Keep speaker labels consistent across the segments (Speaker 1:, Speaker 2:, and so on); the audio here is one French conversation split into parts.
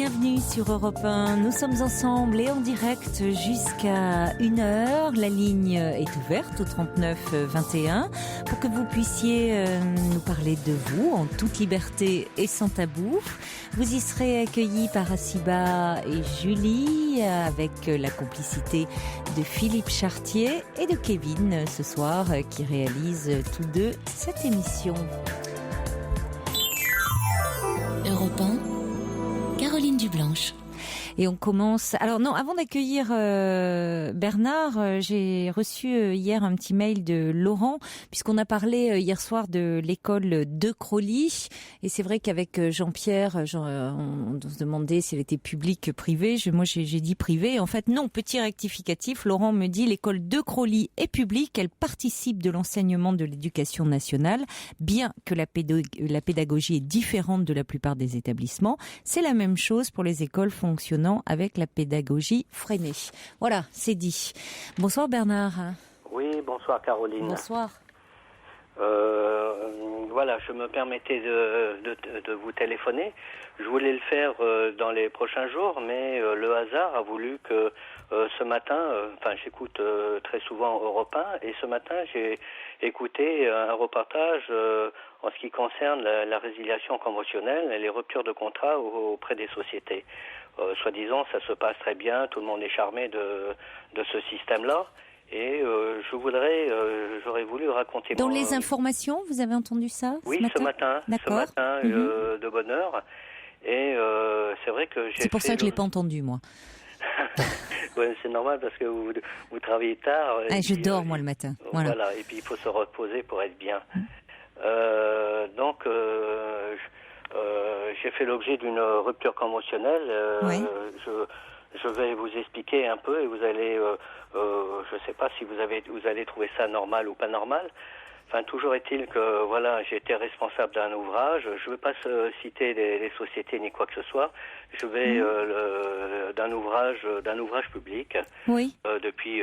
Speaker 1: bienvenue sur Europe 1. Nous sommes ensemble et en direct jusqu'à 1h. La ligne est ouverte au 39 21 pour que vous puissiez nous parler de vous en toute liberté et sans tabou. Vous y serez accueillis par Asiba et Julie avec la complicité de Philippe Chartier et de Kevin ce soir qui réalisent tous deux cette émission.
Speaker 2: Europe 1, Caroline Dublanche.
Speaker 1: Et on commence. Alors non, avant d'accueillir Bernard, j'ai reçu hier un petit mail de Laurent, puisqu'on a parlé hier soir de l'école de Crolly. Et c'est vrai qu'avec Jean-Pierre, on se demandait si elle était publique, privée. Moi, j'ai dit privée. En fait, non, petit rectificatif. Laurent me dit l'école de Crolly est publique. Elle participe de l'enseignement de l'éducation nationale, bien que la pédagogie est différente de la plupart des établissements. C'est la même chose pour les écoles fonctionnant avec la pédagogie freinée. Voilà, c'est dit. Bonsoir Bernard.
Speaker 3: Oui, bonsoir Caroline.
Speaker 1: Bonsoir.
Speaker 3: Voilà, je me permettais de vous téléphoner. Je voulais le faire dans les prochains jours, mais le hasard a voulu que ce matin, j'écoute très souvent Europe 1, et ce matin j'ai écouté un reportage en ce qui concerne la résiliation conventionnelle et les ruptures de contrat auprès des sociétés. Soi-disant, ça se passe très bien, tout le monde est charmé de ce système-là. Et j'aurais voulu raconter...
Speaker 1: Dans les informations, vous avez entendu ça
Speaker 3: ce matin.
Speaker 1: D'accord.
Speaker 3: Ce matin, de bonne heure. Et c'est vrai que j'ai...
Speaker 1: C'est pour ça que je l'ai pas entendu, moi.
Speaker 3: Ouais, c'est normal parce que vous travaillez tard.
Speaker 1: Je dors, moi, le matin.
Speaker 3: Voilà, et puis il faut se reposer pour être bien. J'ai fait l'objet d'une rupture conventionnelle.
Speaker 1: Oui.
Speaker 3: Je vais vous expliquer un peu et vous allez, je ne sais pas si vous allez trouver ça normal ou pas normal. Enfin, toujours est-il que voilà, j'ai été responsable d'un ouvrage. Je ne veux pas citer les sociétés ni quoi que ce soit. Je vais d'un ouvrage public.
Speaker 1: Oui.
Speaker 3: Depuis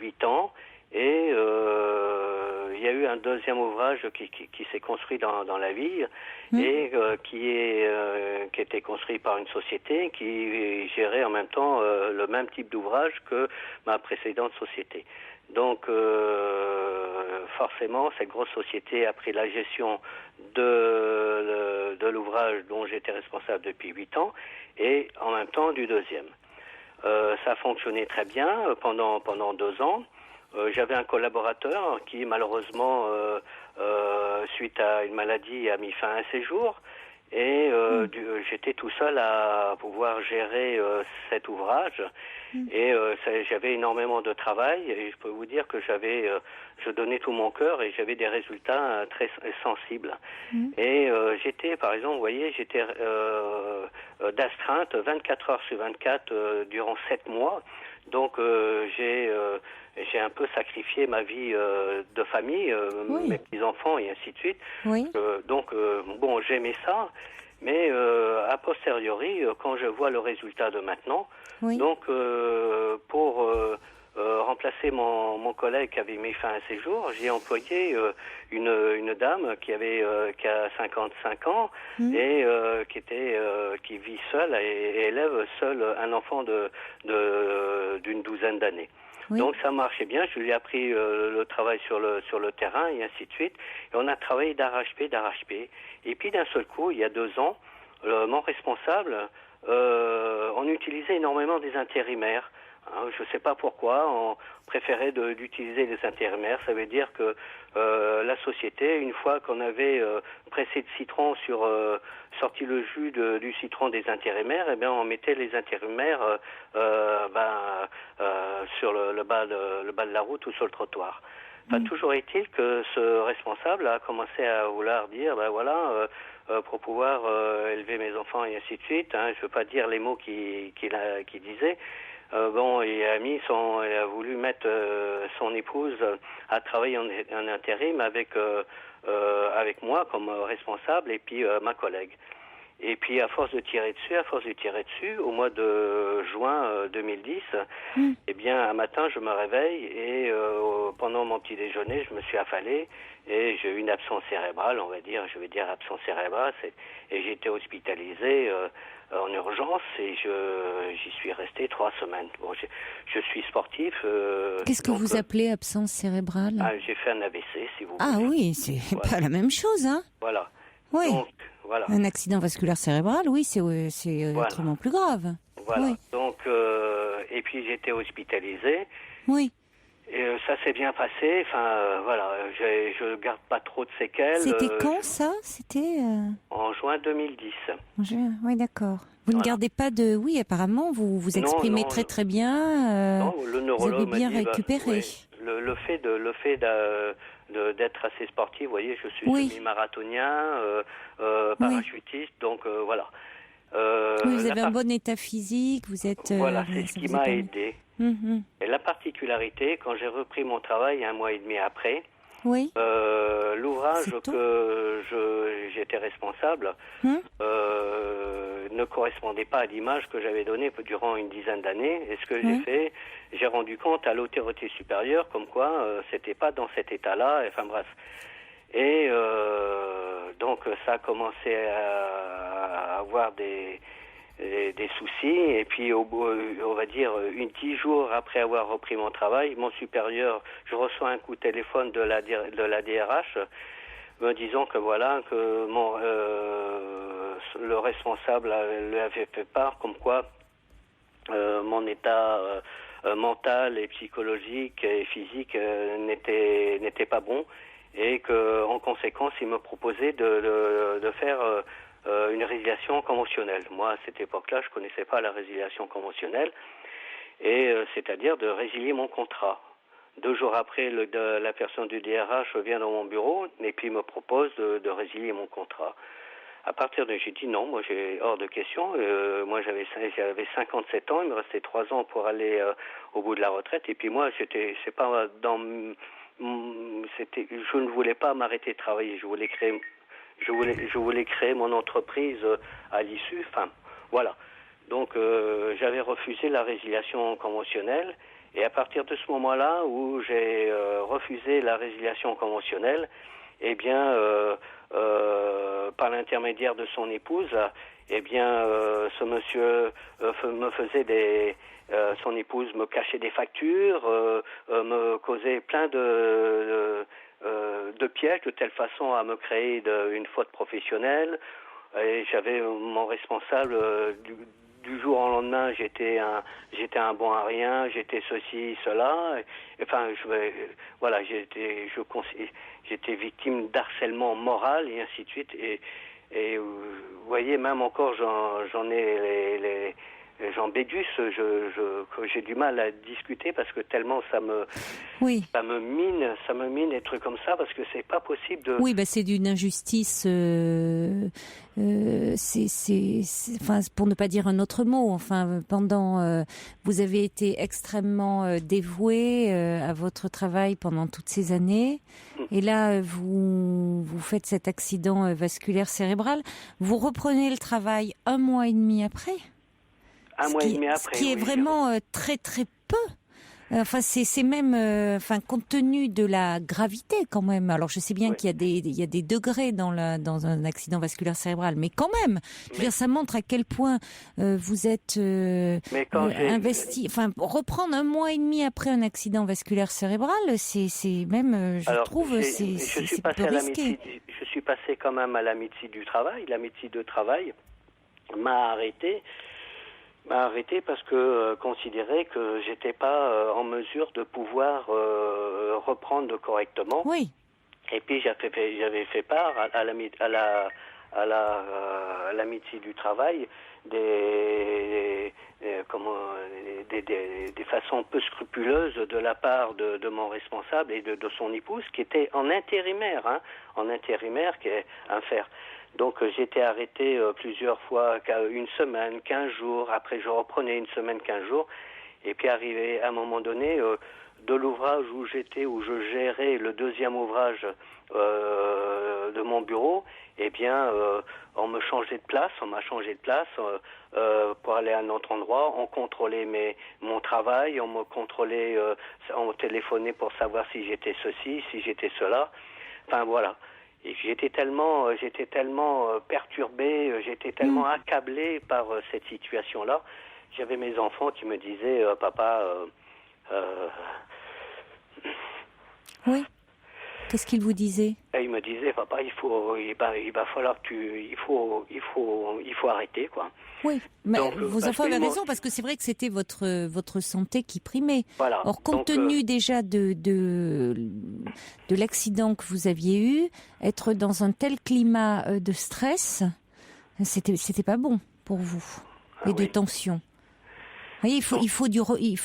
Speaker 3: 8 ans. Et il y a eu un deuxième ouvrage qui s'est construit dans la ville et qui était construit par une société qui gérait en même temps le même type d'ouvrage que ma précédente société. Donc forcément, cette grosse société a pris la gestion de l'ouvrage dont j'étais responsable depuis 8 ans et en même temps du deuxième. Ça a fonctionné très bien pendant 2 ans. J'avais un collaborateur qui malheureusement, suite à une maladie, a mis fin à ses jours. Et j'étais tout seul à pouvoir gérer cet ouvrage. Et j'avais énormément de travail. Et je peux vous dire que je donnais tout mon cœur et j'avais des résultats très sensibles. Et j'étais, par exemple, vous voyez, j'étais d'astreinte 24 heures sur 24 durant 7 mois. Donc j'ai un peu sacrifié ma vie de famille, mes petits-enfants et ainsi de suite.
Speaker 1: Oui.
Speaker 3: J'aimais ça, mais a posteriori, quand je vois le résultat de maintenant, pour remplacer mon collègue qui avait mis fin à ses jours, j'ai employé une dame qui a 55 ans et qui vit seule et élève seule un enfant d'une douzaine d'années. Oui. Donc ça marchait bien, je lui ai appris le travail sur le terrain et ainsi de suite. Et on a travaillé d'arrache-pied. Et puis d'un seul coup, il y a 2 ans, mon responsable, on utilisait énormément des intérimaires. Je ne sais pas pourquoi, on préférait d'utiliser les intérimaires. Ça veut dire que la société, une fois qu'on avait pressé de citron sorti le jus du citron des intérimaires, on mettait les intérimaires sur le bas de la route ou sur le trottoir. Toujours est-il que ce responsable a commencé à vouloir dire, pour pouvoir élever mes enfants et ainsi de suite, je ne veux pas dire les mots qu'il disait. Il a voulu mettre son épouse à travailler en intérim avec moi comme responsable et puis ma collègue. Et puis à force de tirer dessus, au mois de juin 2010, eh bien un matin je me réveille et pendant mon petit déjeuner je me suis affalé et j'ai eu une absence cérébrale, je vais dire absence cérébrale, et j'ai été hospitalisé en urgence et j'y suis resté 3 semaines. Bon, je suis sportif.
Speaker 1: Qu'est-ce que vous appelez absence cérébrale?
Speaker 3: J'ai fait un AVC, si vous voulez.
Speaker 1: Ah oui, c'est
Speaker 3: Voilà.
Speaker 1: pas la même chose, hein?
Speaker 3: Voilà.
Speaker 1: Oui.
Speaker 3: Donc, voilà.
Speaker 1: Un accident vasculaire cérébral, oui, c'est
Speaker 3: Voilà.
Speaker 1: autrement plus grave.
Speaker 3: Voilà.
Speaker 1: Oui.
Speaker 3: Donc, et puis j'étais hospitalisé.
Speaker 1: Oui.
Speaker 3: Et ça s'est bien passé. Enfin, voilà, je garde pas trop de séquelles.
Speaker 1: C'était quand ça? C'était
Speaker 3: En juin 2010.
Speaker 1: Oui, d'accord. Vous ne gardez pas de... Oui, apparemment, vous exprimez très très bien.
Speaker 3: Non, le
Speaker 1: Vous
Speaker 3: neurologue
Speaker 1: avez bien
Speaker 3: m'a dit,
Speaker 1: récupéré.
Speaker 3: ouais, le fait d'être assez sportif, vous voyez, je suis semi-marathonien, parachutiste, donc voilà.
Speaker 1: Oui, vous avez un bon état physique, vous êtes...
Speaker 3: Voilà, c'est ce qui m'a aidé.
Speaker 1: Mhm.
Speaker 3: Et la particularité, quand j'ai repris mon travail 1 mois et demi après,
Speaker 1: Oui.
Speaker 3: l'ouvrage
Speaker 1: C'est tout.
Speaker 3: que j'étais responsable ne correspondait pas à l'image que j'avais donnée durant une dizaine d'années. Et ce que j'ai fait, j'ai rendu compte à l'autorité supérieure comme quoi c'était pas dans cet état-là. Enfin bref. Et donc ça a commencé à avoir des soucis. Et puis on va dire 10 jours après avoir repris mon travail, mon supérieur, je reçois un coup de téléphone de la DRH me disant que voilà que le responsable lui avait fait part comme quoi mon état mental et psychologique et physique n'était pas bon et que en conséquence il me proposait de faire une résiliation conventionnelle. Moi à cette époque-là je connaissais pas la résiliation conventionnelle et c'est-à-dire de résilier mon contrat. 2 jours après, la personne du DRH vient dans mon bureau et puis me propose de résilier mon contrat. À partir de, j'ai dit non, moi j'ai hors de question. Moi j'avais 57 ans, il me restait 3 ans pour aller au bout de la retraite. Et puis moi je ne voulais pas m'arrêter de travailler. Je voulais créer mon entreprise à l'issue. Enfin voilà. Donc j'avais refusé la résiliation conventionnelle. Et à partir de ce moment-là où j'ai refusé la résiliation conventionnelle, eh bien, par l'intermédiaire de son épouse, eh bien, ce monsieur me faisait son épouse me cachait des factures, me causait plein de pièges de telle façon à me créer une faute professionnelle. Et j'avais mon responsable du jour au lendemain, j'étais un bon à rien, j'étais ceci, cela. Enfin, voilà, j'étais victime d'harcèlement moral et ainsi de suite. Et vous voyez, même encore, j'en bédusse, que j'ai du mal à discuter parce que tellement ça me mine des trucs comme ça parce que c'est pas possible de.
Speaker 1: Oui, c'est d'une injustice. Enfin, pour ne pas dire un autre mot. Enfin, vous avez été extrêmement dévoué à votre travail pendant toutes ces années, et là, vous faites cet accident vasculaire cérébral. Vous reprenez le travail 1 mois et demi après. Ce qui est vraiment très très peu. Enfin, c'est même, compte tenu de la gravité quand même. Alors, je sais bien qu'il y a des degrés dans un accident vasculaire cérébral, mais quand même, je veux dire, ça montre à quel point vous êtes investi. Enfin, reprendre 1 mois et demi après un accident vasculaire cérébral, c'est même, c'est peu risqué.
Speaker 3: Je suis passé quand même à la médecine du travail. La médecine du travail m'a arrêté parce que considérait que j'étais pas en mesure de pouvoir reprendre correctement.
Speaker 1: Oui.
Speaker 3: Et puis j'avais fait part à la médecine du travail des façons peu scrupuleuses de la part de mon responsable et de son épouse qui était en intérimaire qui est un fer. Donc j'étais arrêté plusieurs fois, 1 semaine, 15 jours, après je reprenais 1 semaine, 15 jours, et puis arrivé à un moment donné, de l'ouvrage où je gérais le deuxième ouvrage de mon bureau, eh bien, on m'a changé de place pour aller à un autre endroit. On contrôlait mon travail, on me contrôlait, on me téléphonait pour savoir si j'étais ceci, si j'étais cela. Enfin voilà. Et j'étais tellement perturbé, j'étais tellement accablé par cette situation-là. J'avais mes enfants qui me disaient, papa.
Speaker 1: Oui. Qu'est-ce qu'il vous disait?
Speaker 3: Et il me disait, papa, il va falloir que il faut arrêter, quoi.
Speaker 1: Oui, mais
Speaker 3: donc,
Speaker 1: vos enfants avaient raison, parce que c'est vrai que c'était votre santé qui primait.
Speaker 3: Voilà.
Speaker 1: Or, compte tenu déjà de l'accident que vous aviez eu, être dans un tel climat de stress, c'était pas bon pour vous, et de tension. Vous voyez,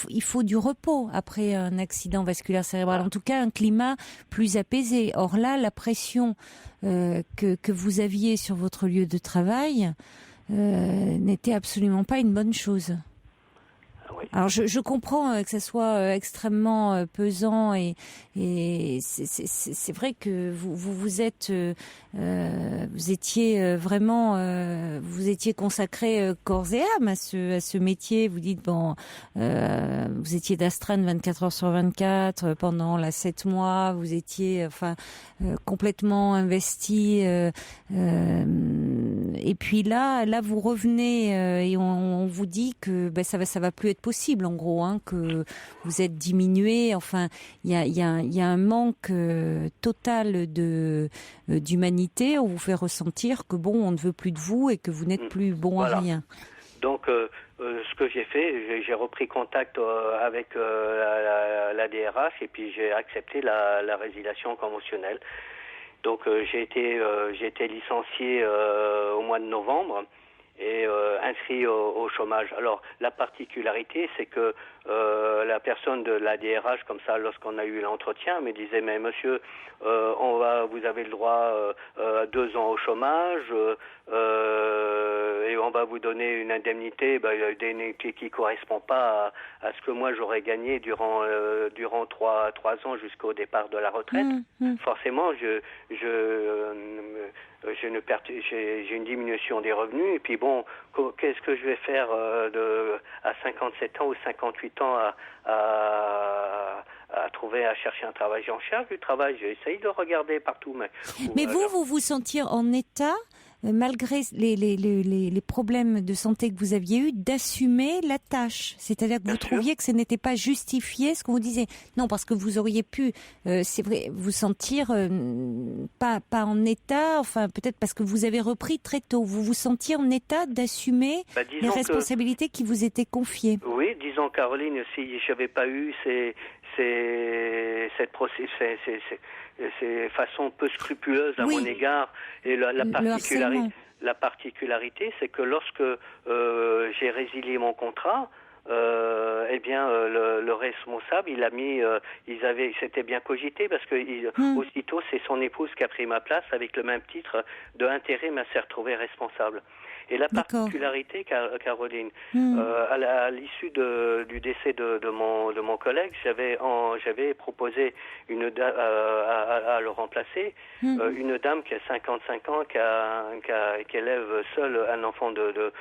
Speaker 1: il faut du repos après un accident vasculaire cérébral. En tout cas, un climat plus apaisé. Or là, la pression que vous aviez sur votre lieu de travail n'était absolument pas une bonne chose. Alors je comprends que ça soit extrêmement pesant et c'est vrai que vous étiez vraiment vous étiez consacré corps et âme à ce métier. Vous dites vous étiez d'astreinte 24 heures sur 24 pendant 7 mois. Vous étiez complètement investi et puis là vous revenez et on vous dit que ça va plus être possible, en gros, que vous êtes diminué. Enfin, il y a un manque total d'humanité. On vous fait ressentir que on ne veut plus de vous et que vous n'êtes plus bon à rien.
Speaker 3: Donc, ce que j'ai fait, j'ai repris contact avec la DRH et puis j'ai accepté la résiliation conventionnelle. Donc, j'ai été licencié au mois de novembre. Et inscrit au chômage. Alors la particularité, c'est que la personne de la DRH, comme ça, lorsqu'on a eu l'entretien, me disait, mais monsieur, vous avez le droit à 2 ans au chômage et on va vous donner une indemnité, qui correspond pas à ce que moi j'aurais gagné durant 3 ans jusqu'au départ de la retraite. Forcément, j'ai une diminution des revenus et puis qu'est-ce que je vais faire à 57 ans ou 58 ans à chercher un travail? J'en cherche du travail, j'essaye de regarder partout.
Speaker 1: Mais vous sentiez en état, malgré les problèmes de santé que vous aviez eus, d'assumer la tâche. C'est-à-dire que vous trouviez que ce n'était pas justifié ce qu'on vous disait. Non, parce que vous auriez pu, c'est vrai, vous sentir pas en état, enfin peut-être parce que vous avez repris très tôt. Vous vous sentiez en état d'assumer les responsabilités qui vous étaient confiées.
Speaker 3: Oui, disons Caroline, si je n'avais pas eu ces façons peu scrupuleuses à mon égard et la particularité, c'est que lorsque j'ai résilié mon contrat, le responsable, il a mis, c'était bien cogité parce que aussitôt c'est son épouse qui a pris ma place avec le même titre de intérim, elle s'est retrouvée responsable. Et la particularité, Caroline, à l'issue du décès de mon collègue, j'avais proposé à le remplacer, une dame qui a 55 ans, qui élève seule un enfant de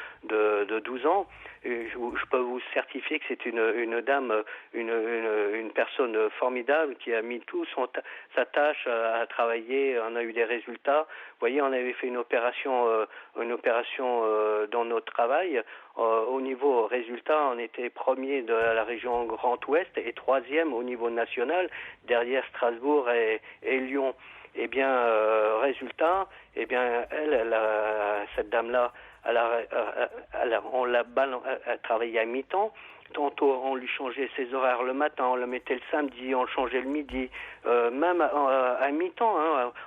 Speaker 3: 12 ans. Je peux vous certifier que c'est une dame, une personne formidable qui a mis tout sa tâche à travailler. On a eu des résultats. Vous voyez, on avait fait une opération dans notre travail. Au niveau résultat, on était premier de la région Grand Ouest et 3e au niveau national, derrière Strasbourg et Lyon. Eh bien, résultat, cette dame-là, elle travaillait à mi-temps. Tantôt, on lui changeait ses horaires le matin, on le mettait le samedi, on le changeait le midi. Même à mi-temps,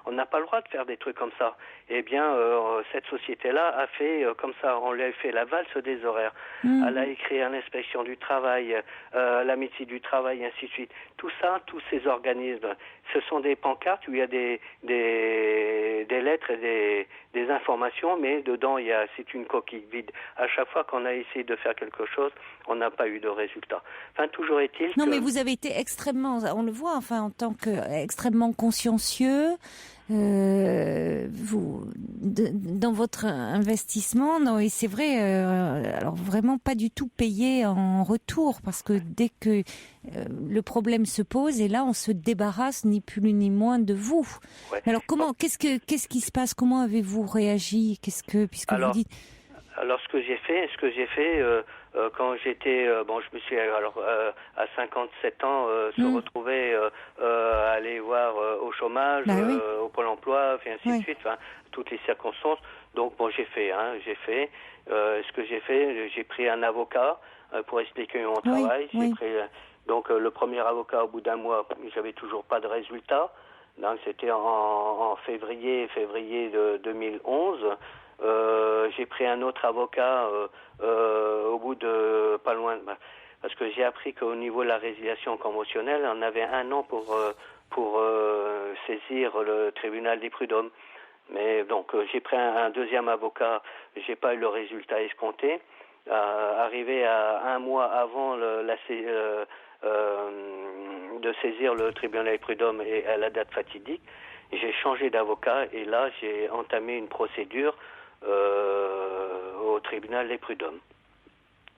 Speaker 3: on n'a pas le droit de faire des trucs comme ça. Eh bien, cette société-là a fait comme ça. On lui a fait la valse des horaires. Elle a écrit à l'inspection du travail, la médecine du travail, ainsi de suite. Tout ça, tous ces organismes, ce sont des pancartes où il y a des lettres et des informations, mais dedans, c'est une coquille vide. À chaque fois qu'on a essayé de faire quelque chose, on n'a pas pas eu de résultat. Enfin, toujours est-il
Speaker 1: Non,
Speaker 3: que...
Speaker 1: mais vous avez été extrêmement, on le voit, enfin, en tant que extrêmement consciencieux, dans votre investissement, non, et c'est vrai, alors vraiment pas du tout payé en retour, parce que dès que le problème se pose, et là on se débarrasse ni plus ni moins de vous.
Speaker 3: Ouais.
Speaker 1: Alors qu'est-ce qui se passe? Comment avez-vous réagi? Puisque vous dites...
Speaker 3: Alors ce que j'ai fait, quand j'étais, je me suis à 57 ans se retrouver aller voir au chômage, au Pôle Emploi, et ainsi de suite, enfin toutes les circonstances. Donc j'ai fait. Ce que j'ai fait, j'ai pris un avocat pour expliquer mon travail. J'ai pris donc le premier avocat au bout d'un mois, j'avais toujours pas de résultat. Donc c'était en février de 2011. J'ai pris un autre avocat au bout de pas loin, parce que j'ai appris qu'au niveau de la résiliation conventionnelle, on avait 1 an pour saisir le tribunal des prud'hommes. Mais donc j'ai pris un deuxième avocat, j'ai pas eu le résultat escompté. Arrivé à 1 mois avant de saisir le tribunal des prud'hommes et à la date fatidique, j'ai changé d'avocat et là j'ai entamé une procédure au tribunal des prud'hommes.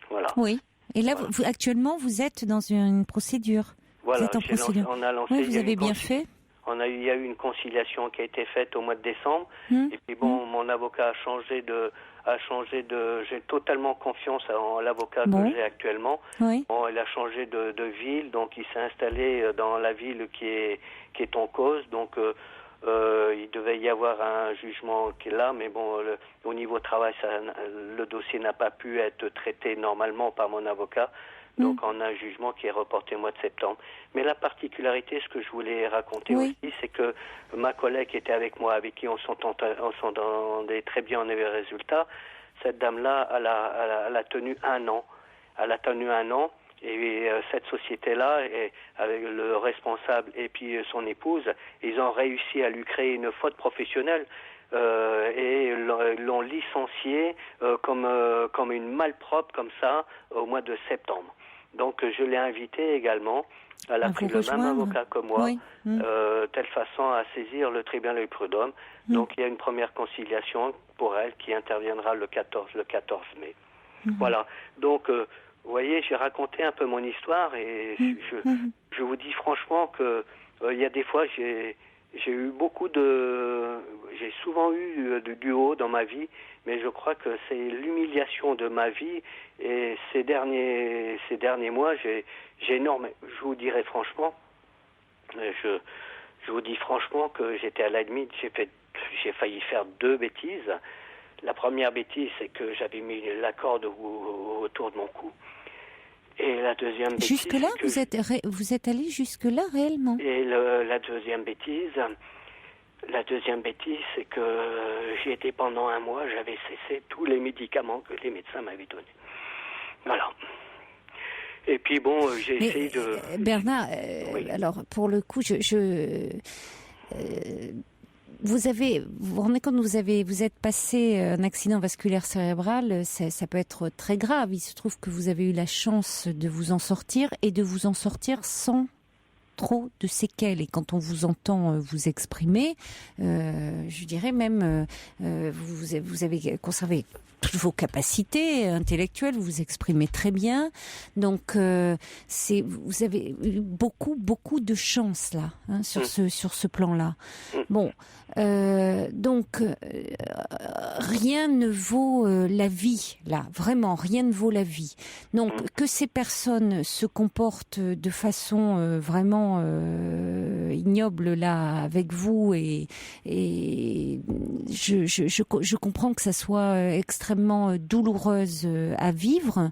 Speaker 3: Voilà. Oui.
Speaker 1: Et là, actuellement, vous êtes dans une procédure.
Speaker 3: Voilà.
Speaker 1: Vous êtes en procédure.
Speaker 3: On a lancé.
Speaker 1: Vous avez bien fait.
Speaker 3: Il y a eu une conciliation qui a été faite au mois de décembre. Et puis mon avocat a changé de. J'ai totalement confiance en l'avocat que j'ai actuellement. Oui. Il a changé de ville, donc il s'est installé dans la ville qui est en cause. Donc il devait y avoir un jugement qui est là, mais au niveau travail, le dossier n'a pas pu être traité normalement par mon avocat. Donc on a un jugement qui est reporté au mois de septembre. Mais la particularité, ce que je voulais raconter aussi, c'est que ma collègue qui était avec moi, avec qui on s'entendait très bien, on avait le résultat, cette dame-là, elle a tenu 1 an. Elle a tenu 1 an. Et cette société-là, avec le responsable et puis son épouse, ils ont réussi à lui créer une faute professionnelle et l'ont licenciée comme une malpropre comme ça au mois de septembre. Donc je l'ai invitée également. Elle a pris le même avocat que moi, telle façon à saisir le tribunal des prud'hommes. Donc il y a une première conciliation pour elle qui interviendra le 14 mai. Voilà. Donc vous voyez, j'ai raconté un peu mon histoire et je vous dis franchement que il y a des fois j'ai souvent eu du haut dans ma vie, mais je crois que c'est l'humiliation de ma vie et ces derniers mois j'ai énormément. Je vous dirais franchement, je vous dis franchement que j'étais à la limite. J'ai failli faire 2 bêtises. La première bêtise, c'est que j'avais mis la corde autour de mon cou. Et la deuxième bêtise...
Speaker 1: Jusque-là, vous êtes allé jusque-là, réellement?
Speaker 3: Et la deuxième bêtise, c'est que j'y étais pendant 1 mois, j'avais cessé tous les médicaments que les médecins m'avaient donnés. Voilà. Et puis j'ai essayé de...
Speaker 1: Bernard, alors pour le coup, vous vous rendez compte, vous êtes passé un accident vasculaire cérébral, ça peut être très grave. Il se trouve que vous avez eu la chance de vous en sortir et de vous en sortir sans trop de séquelles. Et quand on vous entend vous exprimer, je dirais même, vous avez conservé toutes vos capacités intellectuelles, vous vous exprimez très bien. Donc, vous avez eu beaucoup de chance là, sur ce plan-là. Bon, donc rien ne vaut la vie là, vraiment rien ne vaut la vie. Donc que ces personnes se comportent de façon vraiment ignoble là avec vous et je comprends que ça soit extrêmement douloureuse à vivre.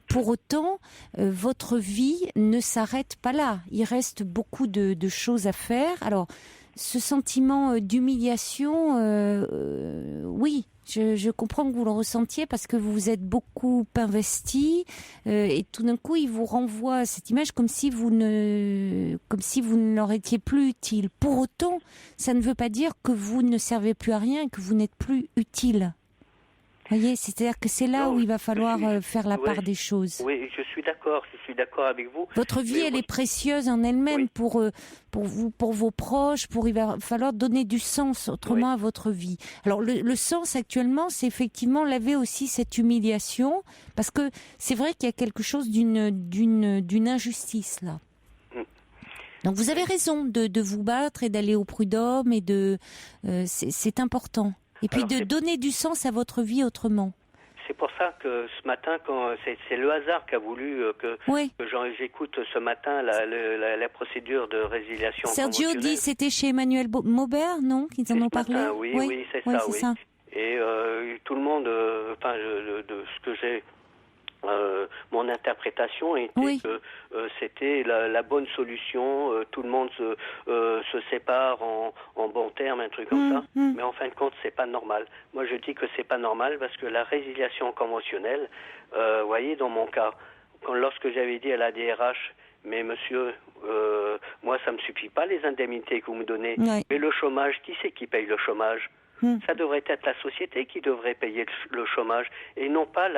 Speaker 1: Pour autant, votre vie ne s'arrête pas là. Il reste beaucoup de choses à faire. Alors, ce sentiment d'humiliation, oui, je comprends que vous le ressentiez parce que vous vous êtes beaucoup investi et tout d'un coup, il vous renvoie cette image comme si vous ne leur étiez plus utile. Pour autant, ça ne veut pas dire que vous ne servez plus à rien et que vous n'êtes plus utile. Voyez, c'est-à-dire que c'est là où il va falloir faire la part des choses.
Speaker 3: Oui, je suis d'accord avec vous.
Speaker 1: Votre vie, elle est précieuse en elle-même pour vous, pour vos proches, il va falloir donner du sens autrement à votre vie. Alors le sens actuellement, c'est effectivement laver aussi cette humiliation, parce que c'est vrai qu'il y a quelque chose d'une injustice là. Donc vous avez raison de vous battre et d'aller au prud'homme et c'est important. Et puis de donner du sens à votre vie autrement.
Speaker 3: C'est pour ça que ce matin, c'est le hasard qui a voulu que j'écoute ce matin la procédure de résiliation
Speaker 1: Sergio
Speaker 3: conventionnelle.
Speaker 1: dit c'était chez Emmanuel Maubert, non, qu'ils en ont parlé.
Speaker 3: Matin, oui, c'est ça. Et tout le monde, de ce que j'ai, mon interprétation était que c'était la bonne solution. Tout le monde se sépare en bons termes, un truc comme ça. Mais en fin de compte, c'est pas normal. Moi, je dis que c'est pas normal parce que la résiliation conventionnelle, voyez, dans mon cas, lorsque j'avais dit à la DRH, mais monsieur, moi, ça me suffit pas les indemnités que vous me donnez. Mais le chômage, qui c'est qui paye le chômage? Ça devrait être la société qui devrait payer le chômage et non pas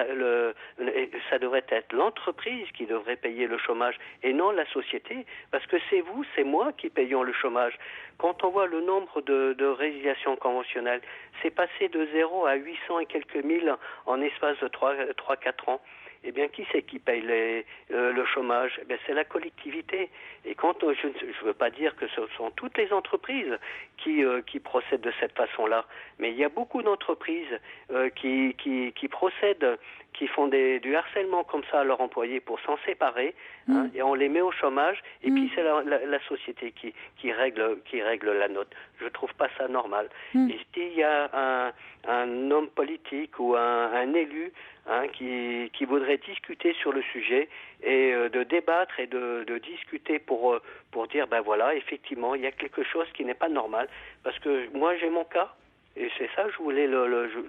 Speaker 3: ça devrait être l'entreprise qui devrait payer le chômage et non la société, parce que c'est vous, c'est moi qui payons le chômage. Quand on voit le nombre de résiliations conventionnelles, c'est passé de 0 à 800 et quelques mille en espace de 3-4 ans. Eh bien, qui c'est qui paye le chômage? Eh bien, c'est la collectivité. Et quand je ne veux pas dire que ce sont toutes les entreprises qui procèdent de cette façon-là, mais il y a beaucoup d'entreprises qui procèdent, qui font du harcèlement comme ça à leurs employés pour s'en séparer, et on les met au chômage, et puis c'est la société qui règle la note. Je trouve pas ça normal. Et s'il y a un homme politique ou un élu qui voudrait discuter sur le sujet et de débattre et de discuter pour dire ben voilà, effectivement il y a quelque chose qui n'est pas normal, parce que moi j'ai mon cas et c'est ça, je voulais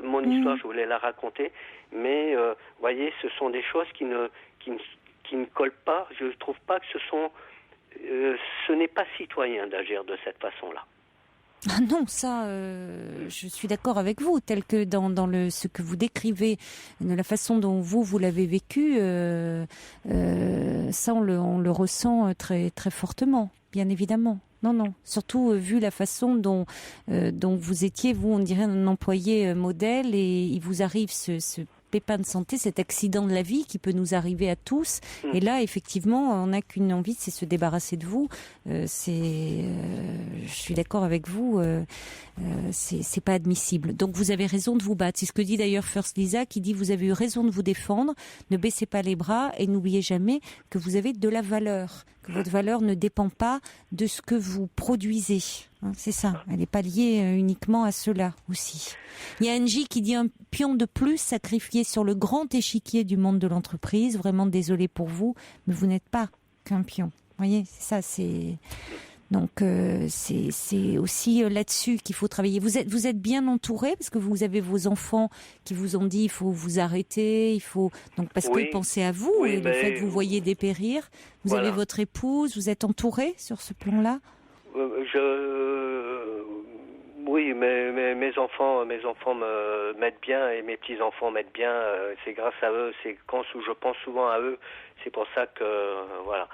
Speaker 3: mon histoire, je voulais la raconter, mais voyez, ce sont des choses qui ne collent pas. Je trouve pas que ce n'est pas citoyen d'agir de cette façon-là.
Speaker 1: Ah non, ça, je suis d'accord avec vous, tel que dans ce que vous décrivez, de la façon dont vous l'avez vécu, ça on le ressent très très fortement, bien évidemment. Non, surtout vu la façon dont vous étiez, vous, on dirait un employé modèle, et il vous arrive ce pépin de santé, cet accident de la vie qui peut nous arriver à tous. Et là, effectivement, on n'a qu'une envie, c'est se débarrasser de vous. Je suis d'accord avec vous. C'est pas admissible. Donc, vous avez raison de vous battre. C'est ce que dit d'ailleurs First Lisa, qui dit: vous avez eu raison de vous défendre. Ne baissez pas les bras et n'oubliez jamais que vous avez de la valeur. Que votre valeur ne dépend pas de ce que vous produisez. C'est ça. Elle n'est pas liée uniquement à cela aussi. Il y a Angie qui dit: un pion de plus sacrifié sur le grand échiquier du monde de l'entreprise. Vraiment désolé pour vous, mais vous n'êtes pas qu'un pion. Vous voyez, c'est ça. Donc c'est aussi là-dessus qu'il faut travailler. Vous êtes bien entouré, parce que vous avez vos enfants qui vous ont dit il faut vous arrêter, donc parce qu'ils pensaient à vous et le fait que vous voyez dépérir. Vous avez votre épouse, vous êtes entouré sur ce plan-là.
Speaker 3: Oui, mais mes enfants m'aident bien, et mes petits enfants m'aident bien. C'est grâce à eux. C'est quand je pense souvent à eux. C'est pour ça que voilà.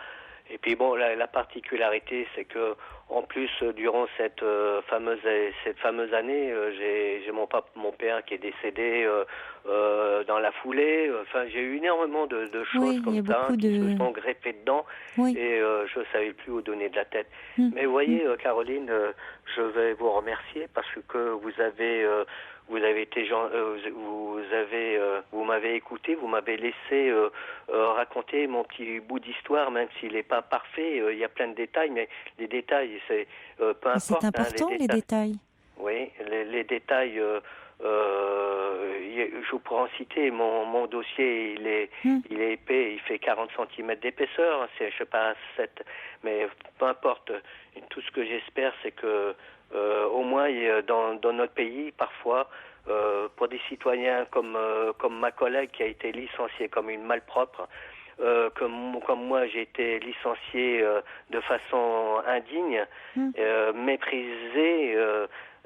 Speaker 3: Et puis bon, la particularité, c'est que en plus, durant cette fameuse année, j'ai mon père qui est décédé dans la foulée. Enfin, j'ai eu énormément de choses comme ça qui se sont greffées dedans, et je ne savais plus où donner de la tête. Mais vous voyez, Caroline, je vais vous remercier parce que vous m'avez écouté, vous m'avez laissé raconter mon petit bout d'histoire, même s'il n'est pas parfait. Il y a plein de détails, mais les détails, c'est peu importe.
Speaker 1: C'est important, les détails.
Speaker 3: Oui, les détails. Je pourrais en citer. Mon dossier, il est épais, il fait 40 cm d'épaisseur. C'est, je sais pas, 7, mais peu importe. Tout ce que j'espère, c'est que au moins dans notre pays, parfois, pour des citoyens comme ma collègue qui a été licenciée comme une malpropre, comme moi j'ai été licencié de façon indigne, méprisé,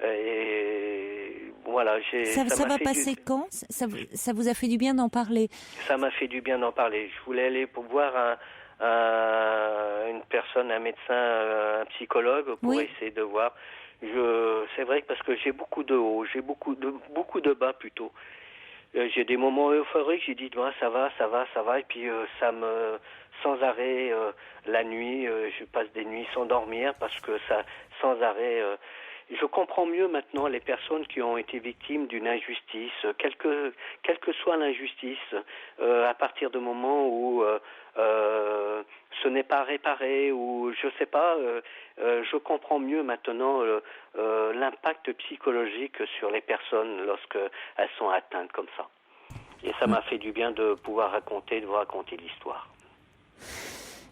Speaker 3: Et voilà,
Speaker 1: ça va passer quand ça vous a fait du bien d'en parler?
Speaker 3: Ça m'a fait du bien d'en parler. Je voulais aller pour voir une personne, un médecin, un psychologue pour essayer de voir. C'est vrai que parce que j'ai beaucoup de hauts, j'ai beaucoup de bas plutôt. J'ai des moments euphoriques, j'ai dit ça va, et puis sans arrêt la nuit, je passe des nuits sans dormir parce que ça, sans arrêt. Je comprends mieux maintenant les personnes qui ont été victimes d'une injustice, quelle que soit l'injustice, à partir du moment où ce n'est pas réparé, ou je sais pas, je comprends mieux maintenant l'impact psychologique sur les personnes lorsque elles sont atteintes comme ça. Et ça m'a fait du bien de pouvoir de vous raconter l'histoire.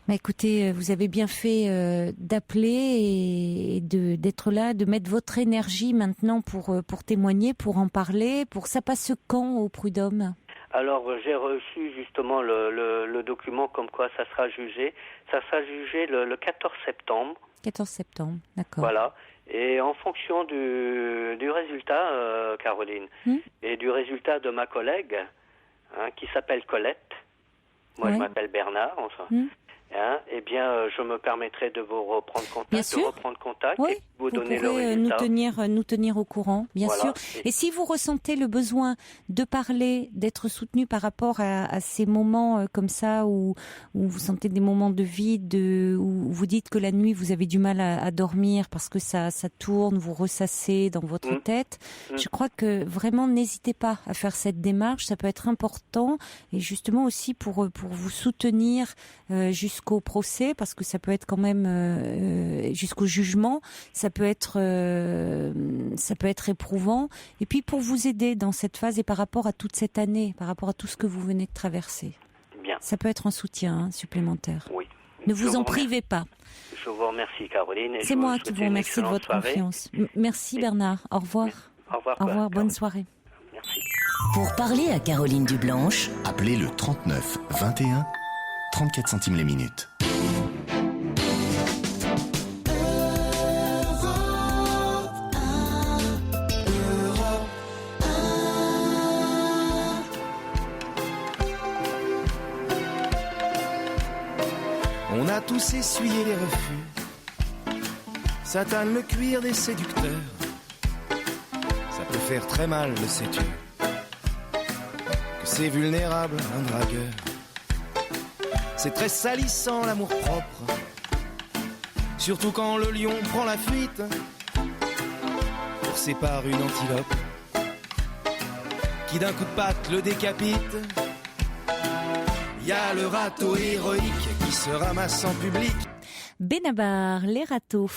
Speaker 1: Bah écoutez, vous avez bien fait d'appeler et d'être là, de mettre votre énergie maintenant pour témoigner, pour en parler. Ça passe quand au Prud'homme? Alors
Speaker 3: j'ai reçu justement le document comme quoi ça sera jugé. Ça sera jugé le 14 septembre. 14 septembre, d'accord. Voilà. Et en fonction du résultat, Caroline, et du résultat de ma collègue, qui s'appelle Colette, moi je m'appelle Bernard, enfin. Eh bien, je me permettrai de vous reprendre contact, et vous donner le résultat.
Speaker 1: Nous tenir au courant, bien sûr. Et si vous ressentez le besoin de parler, d'être soutenu par rapport à ces moments comme ça, où vous sentez des moments de vide, où vous dites que la nuit vous avez du mal à dormir parce que ça tourne, vous ressassez dans votre tête, je crois que vraiment n'hésitez pas à faire cette démarche, ça peut être important, et justement aussi pour vous soutenir jusqu'au procès, parce que ça peut être quand même jusqu'au jugement, ça peut être éprouvant, et puis pour vous aider dans cette phase et par rapport à toute cette année, par rapport à tout ce que vous venez de traverser. Bien. Ça peut être un soutien supplémentaire. Oui. Ne vous en privez pas.
Speaker 3: Je vous remercie, Caroline.
Speaker 1: C'est moi qui vous remercie de votre confiance. Merci Bernard. Au revoir.
Speaker 3: Au revoir.
Speaker 1: Au revoir. Bonne soirée.
Speaker 3: Merci.
Speaker 2: Pour parler à Caroline Dublanche,
Speaker 4: appelez le 39 21 34 centimes les minutes.
Speaker 5: On a tous essuyé les refus, satane le cuir des séducteurs. Ça peut faire très mal, le sais-tu, que c'est vulnérable un dragueur. C'est très salissant l'amour-propre, surtout quand le lion prend la fuite, forcé par une antilope qui d'un coup de patte le décapite. Y a le râteau héroïque qui se ramasse en public.
Speaker 1: Benabar, les râteaux.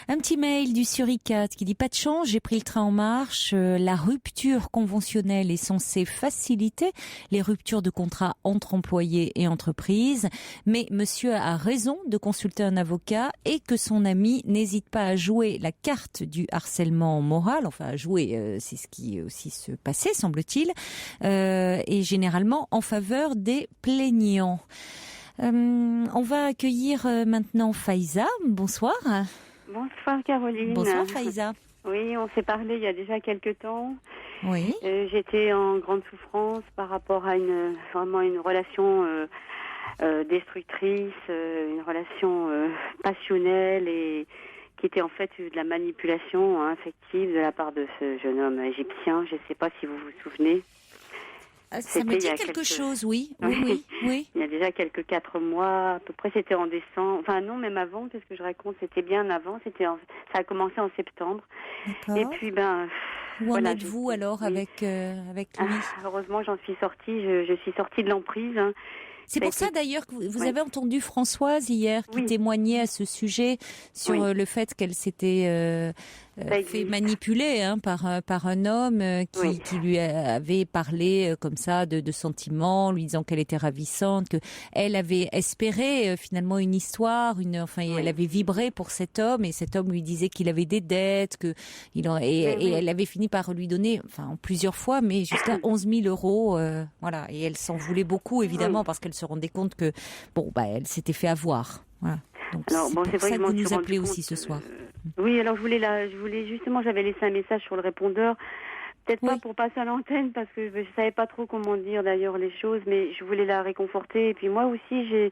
Speaker 1: Un petit mail du Suricat qui dit: pas de chance, j'ai pris le train en marche. La rupture conventionnelle est censée faciliter les ruptures de contrat entre employés et entreprises. Mais monsieur a raison de consulter un avocat, et que son ami n'hésite pas à jouer la carte du harcèlement moral. Enfin, à jouer, c'est ce qui aussi se passait, semble-t-il. Et généralement en faveur des plaignants. On va accueillir maintenant Faïza. Bonsoir.
Speaker 6: Bonsoir Caroline.
Speaker 1: Bonsoir Faïza.
Speaker 6: Oui, on s'est parlé il y a déjà quelques temps.
Speaker 1: Oui.
Speaker 6: J'étais en grande souffrance par rapport à une relation destructrice, une relation passionnelle, et qui était en fait de la manipulation affective de la part de ce jeune homme égyptien. Je ne sais pas si vous vous souvenez.
Speaker 1: Ça me dit quelque chose, oui. Oui.
Speaker 6: Il y a déjà 4 mois, à peu près, c'était en décembre. Enfin non, même avant, parce que je raconte, c'était bien avant. Ça a commencé en septembre.
Speaker 1: D'accord.
Speaker 6: Et puis
Speaker 1: où en êtes-vous alors avec lui?
Speaker 6: Heureusement, j'en suis sortie. Je suis sortie de l'emprise.
Speaker 1: C'est pour ça d'ailleurs que vous avez entendu Françoise hier qui témoignait à ce sujet sur le fait qu'elle s'était fait manipuler par un homme qui lui avait parlé comme ça de sentiments, lui disant qu'elle était ravissante, que elle avait espéré finalement une histoire, elle avait vibré pour cet homme, et cet homme lui disait qu'il avait des dettes, et elle avait fini par lui donner, en plusieurs fois, mais jusqu'à 11 000 euros, voilà, et elle s'en voulait beaucoup évidemment parce qu'elle se rendait compte que elle s'était fait avoir. Voilà. Donc
Speaker 6: Alors,
Speaker 1: c'est
Speaker 6: bon,
Speaker 1: pour
Speaker 6: c'est vrai
Speaker 1: ça
Speaker 6: que
Speaker 1: que
Speaker 6: je
Speaker 1: vous
Speaker 6: m'en
Speaker 1: nous
Speaker 6: suis rendu
Speaker 1: appelez aussi
Speaker 6: compte,
Speaker 1: ce soir.
Speaker 6: Oui, alors je voulais justement, j'avais laissé un message sur le répondeur. Peut-être pas
Speaker 1: Oui.
Speaker 6: pour passer à l'antenne parce que je savais pas trop comment dire d'ailleurs les choses, mais je voulais la réconforter. Et puis moi aussi,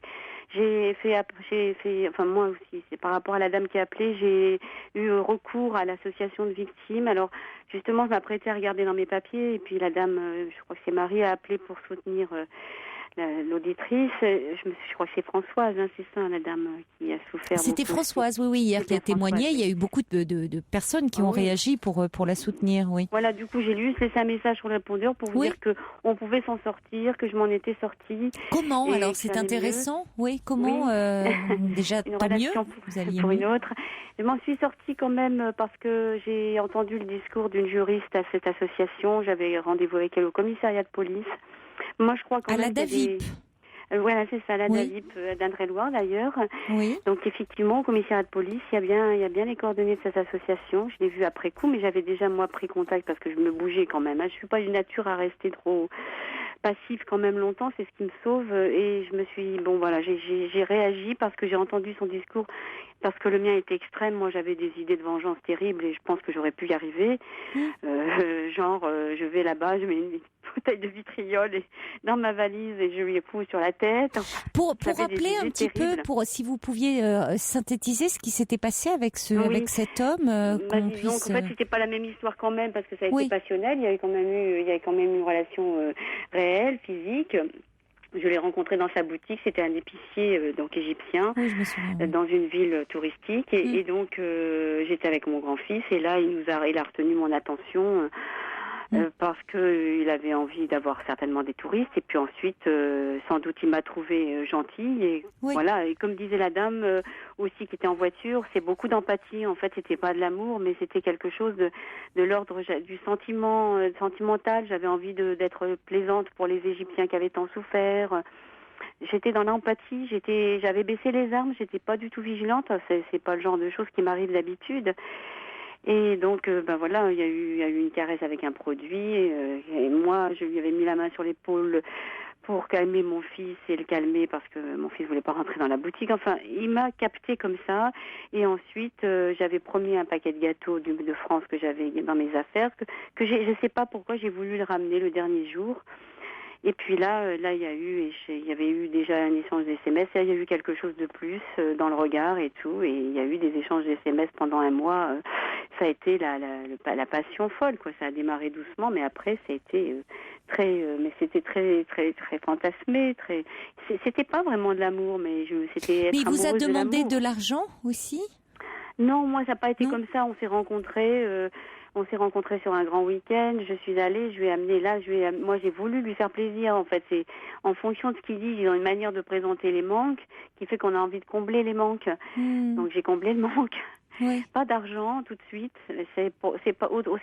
Speaker 6: enfin moi aussi, c'est par rapport à la dame qui a appelé, j'ai eu recours à l'association de victimes. Alors justement, je m'apprêtais à regarder dans mes papiers et puis la dame, je crois que c'est Marie, a appelé pour soutenir l'auditrice. Je crois que c'est Françoise, hein, c'est ça, la dame qui a souffert.
Speaker 1: C'était
Speaker 6: beaucoup.
Speaker 1: Françoise, oui, hier,
Speaker 6: C'est
Speaker 1: qui a
Speaker 6: bien
Speaker 1: témoigné.
Speaker 6: Françoise,
Speaker 1: Il y a
Speaker 6: oui.
Speaker 1: eu beaucoup de personnes qui
Speaker 6: Ah
Speaker 1: ont
Speaker 6: oui.
Speaker 1: réagi pour la soutenir, oui.
Speaker 6: Voilà, du coup, j'ai juste laissé un message sur le répondeur pour vous
Speaker 1: Oui.
Speaker 6: dire que on pouvait s'en sortir, que je m'en étais sortie.
Speaker 1: Comment?
Speaker 6: Et
Speaker 1: Alors,
Speaker 6: que
Speaker 1: c'est
Speaker 6: ça allait
Speaker 1: intéressant. Oui, comment?
Speaker 6: Oui.
Speaker 1: Déjà,
Speaker 6: Une
Speaker 1: tant mieux.
Speaker 6: relation
Speaker 1: Vous alliez
Speaker 6: pour
Speaker 1: mieux.
Speaker 6: une autre. Je m'en suis sortie quand même parce que j'ai entendu le discours d'une juriste à cette association. J'avais rendez-vous avec elle au commissariat de police. Moi, je crois quand
Speaker 1: À la
Speaker 6: même qu'il y a
Speaker 1: DAVIP.
Speaker 6: voilà, c'est ça, la
Speaker 1: Oui.
Speaker 6: DAVIP d'Indre-et-Loire d'ailleurs.
Speaker 1: Oui.
Speaker 6: Donc effectivement, au commissariat de police, il y a bien les coordonnées de cette association. Je l'ai vu après coup, mais j'avais déjà moi pris contact parce que je me bougeais quand même. Hein. Je suis pas une nature à rester trop passive quand même longtemps, c'est ce qui me sauve. Et je me suis, bon voilà, j'ai réagi parce que j'ai entendu son discours, parce que le mien était extrême. Moi, j'avais des idées de vengeance terribles et je pense que j'aurais pu y arriver. Je vais là-bas, je mets une bouteille de vitriol dans ma valise et je lui fous sur la tête.
Speaker 1: Pour
Speaker 6: J'avais des
Speaker 1: rappeler un
Speaker 6: idées
Speaker 1: petit
Speaker 6: terribles.
Speaker 1: peu, si vous pouviez synthétiser ce qui s'était passé avec
Speaker 6: Oui.
Speaker 1: avec cet homme, qu'on
Speaker 6: Disons
Speaker 1: puisse.
Speaker 6: qu'en fait, c'était pas la même histoire quand même parce que ça a
Speaker 1: Oui.
Speaker 6: été passionnel. Il y avait quand même une relation réelle, physique. Je l'ai rencontré dans sa boutique. C'était un épicier donc égyptien.
Speaker 1: Oui, je me souviens. Oui.
Speaker 6: Dans une ville touristique et donc j'étais avec mon grand-fils et là il a retenu mon attention parce que il avait envie d'avoir certainement des touristes et puis ensuite sans doute il m'a trouvé gentille et
Speaker 1: Oui.
Speaker 6: voilà, et comme disait la dame aussi qui était en voiture, c'est beaucoup d'empathie. En fait, c'était pas de l'amour mais c'était quelque chose de l'ordre du sentiment sentimental. J'avais envie d'être plaisante pour les Égyptiens qui avaient tant souffert. J'étais dans l'empathie, j'avais baissé les armes, j'étais pas du tout vigilante, c'est pas le genre de choses qui m'arrive d'habitude. Et donc, voilà, il y a eu une caresse avec un produit, et moi, je lui avais mis la main sur l'épaule pour calmer mon fils et le calmer parce que mon fils voulait pas rentrer dans la boutique. Enfin, il m'a capté comme ça. Et ensuite, j'avais promis un paquet de gâteaux de France que j'avais dans mes affaires, que je sais pas pourquoi j'ai voulu le ramener le dernier jour. Et puis là, il y avait eu déjà un échange d'SMS. Et il y a eu quelque chose de plus dans le regard et tout. Et il y a eu des échanges d'SMS pendant un mois. Ça a été la passion folle, quoi. Ça a démarré doucement, mais après, c'était c'était très fantasmé. C'était pas vraiment de l'amour, mais c'était.
Speaker 1: Mais il vous a
Speaker 6: amoureuse
Speaker 1: demandé
Speaker 6: de
Speaker 1: de l'argent aussi?
Speaker 6: Non, moi, ça n'a pas été
Speaker 1: Non.
Speaker 6: comme ça. On s'est rencontrés. Sur un grand week-end. Je suis allée, je lui ai amené là. Moi, j'ai voulu lui faire plaisir. En fait, c'est en fonction de ce qu'il dit. Ils ont une manière de présenter les manques qui fait qu'on a envie de combler les manques. Donc, j'ai comblé le manque.
Speaker 1: Oui.
Speaker 6: Pas d'argent tout de suite.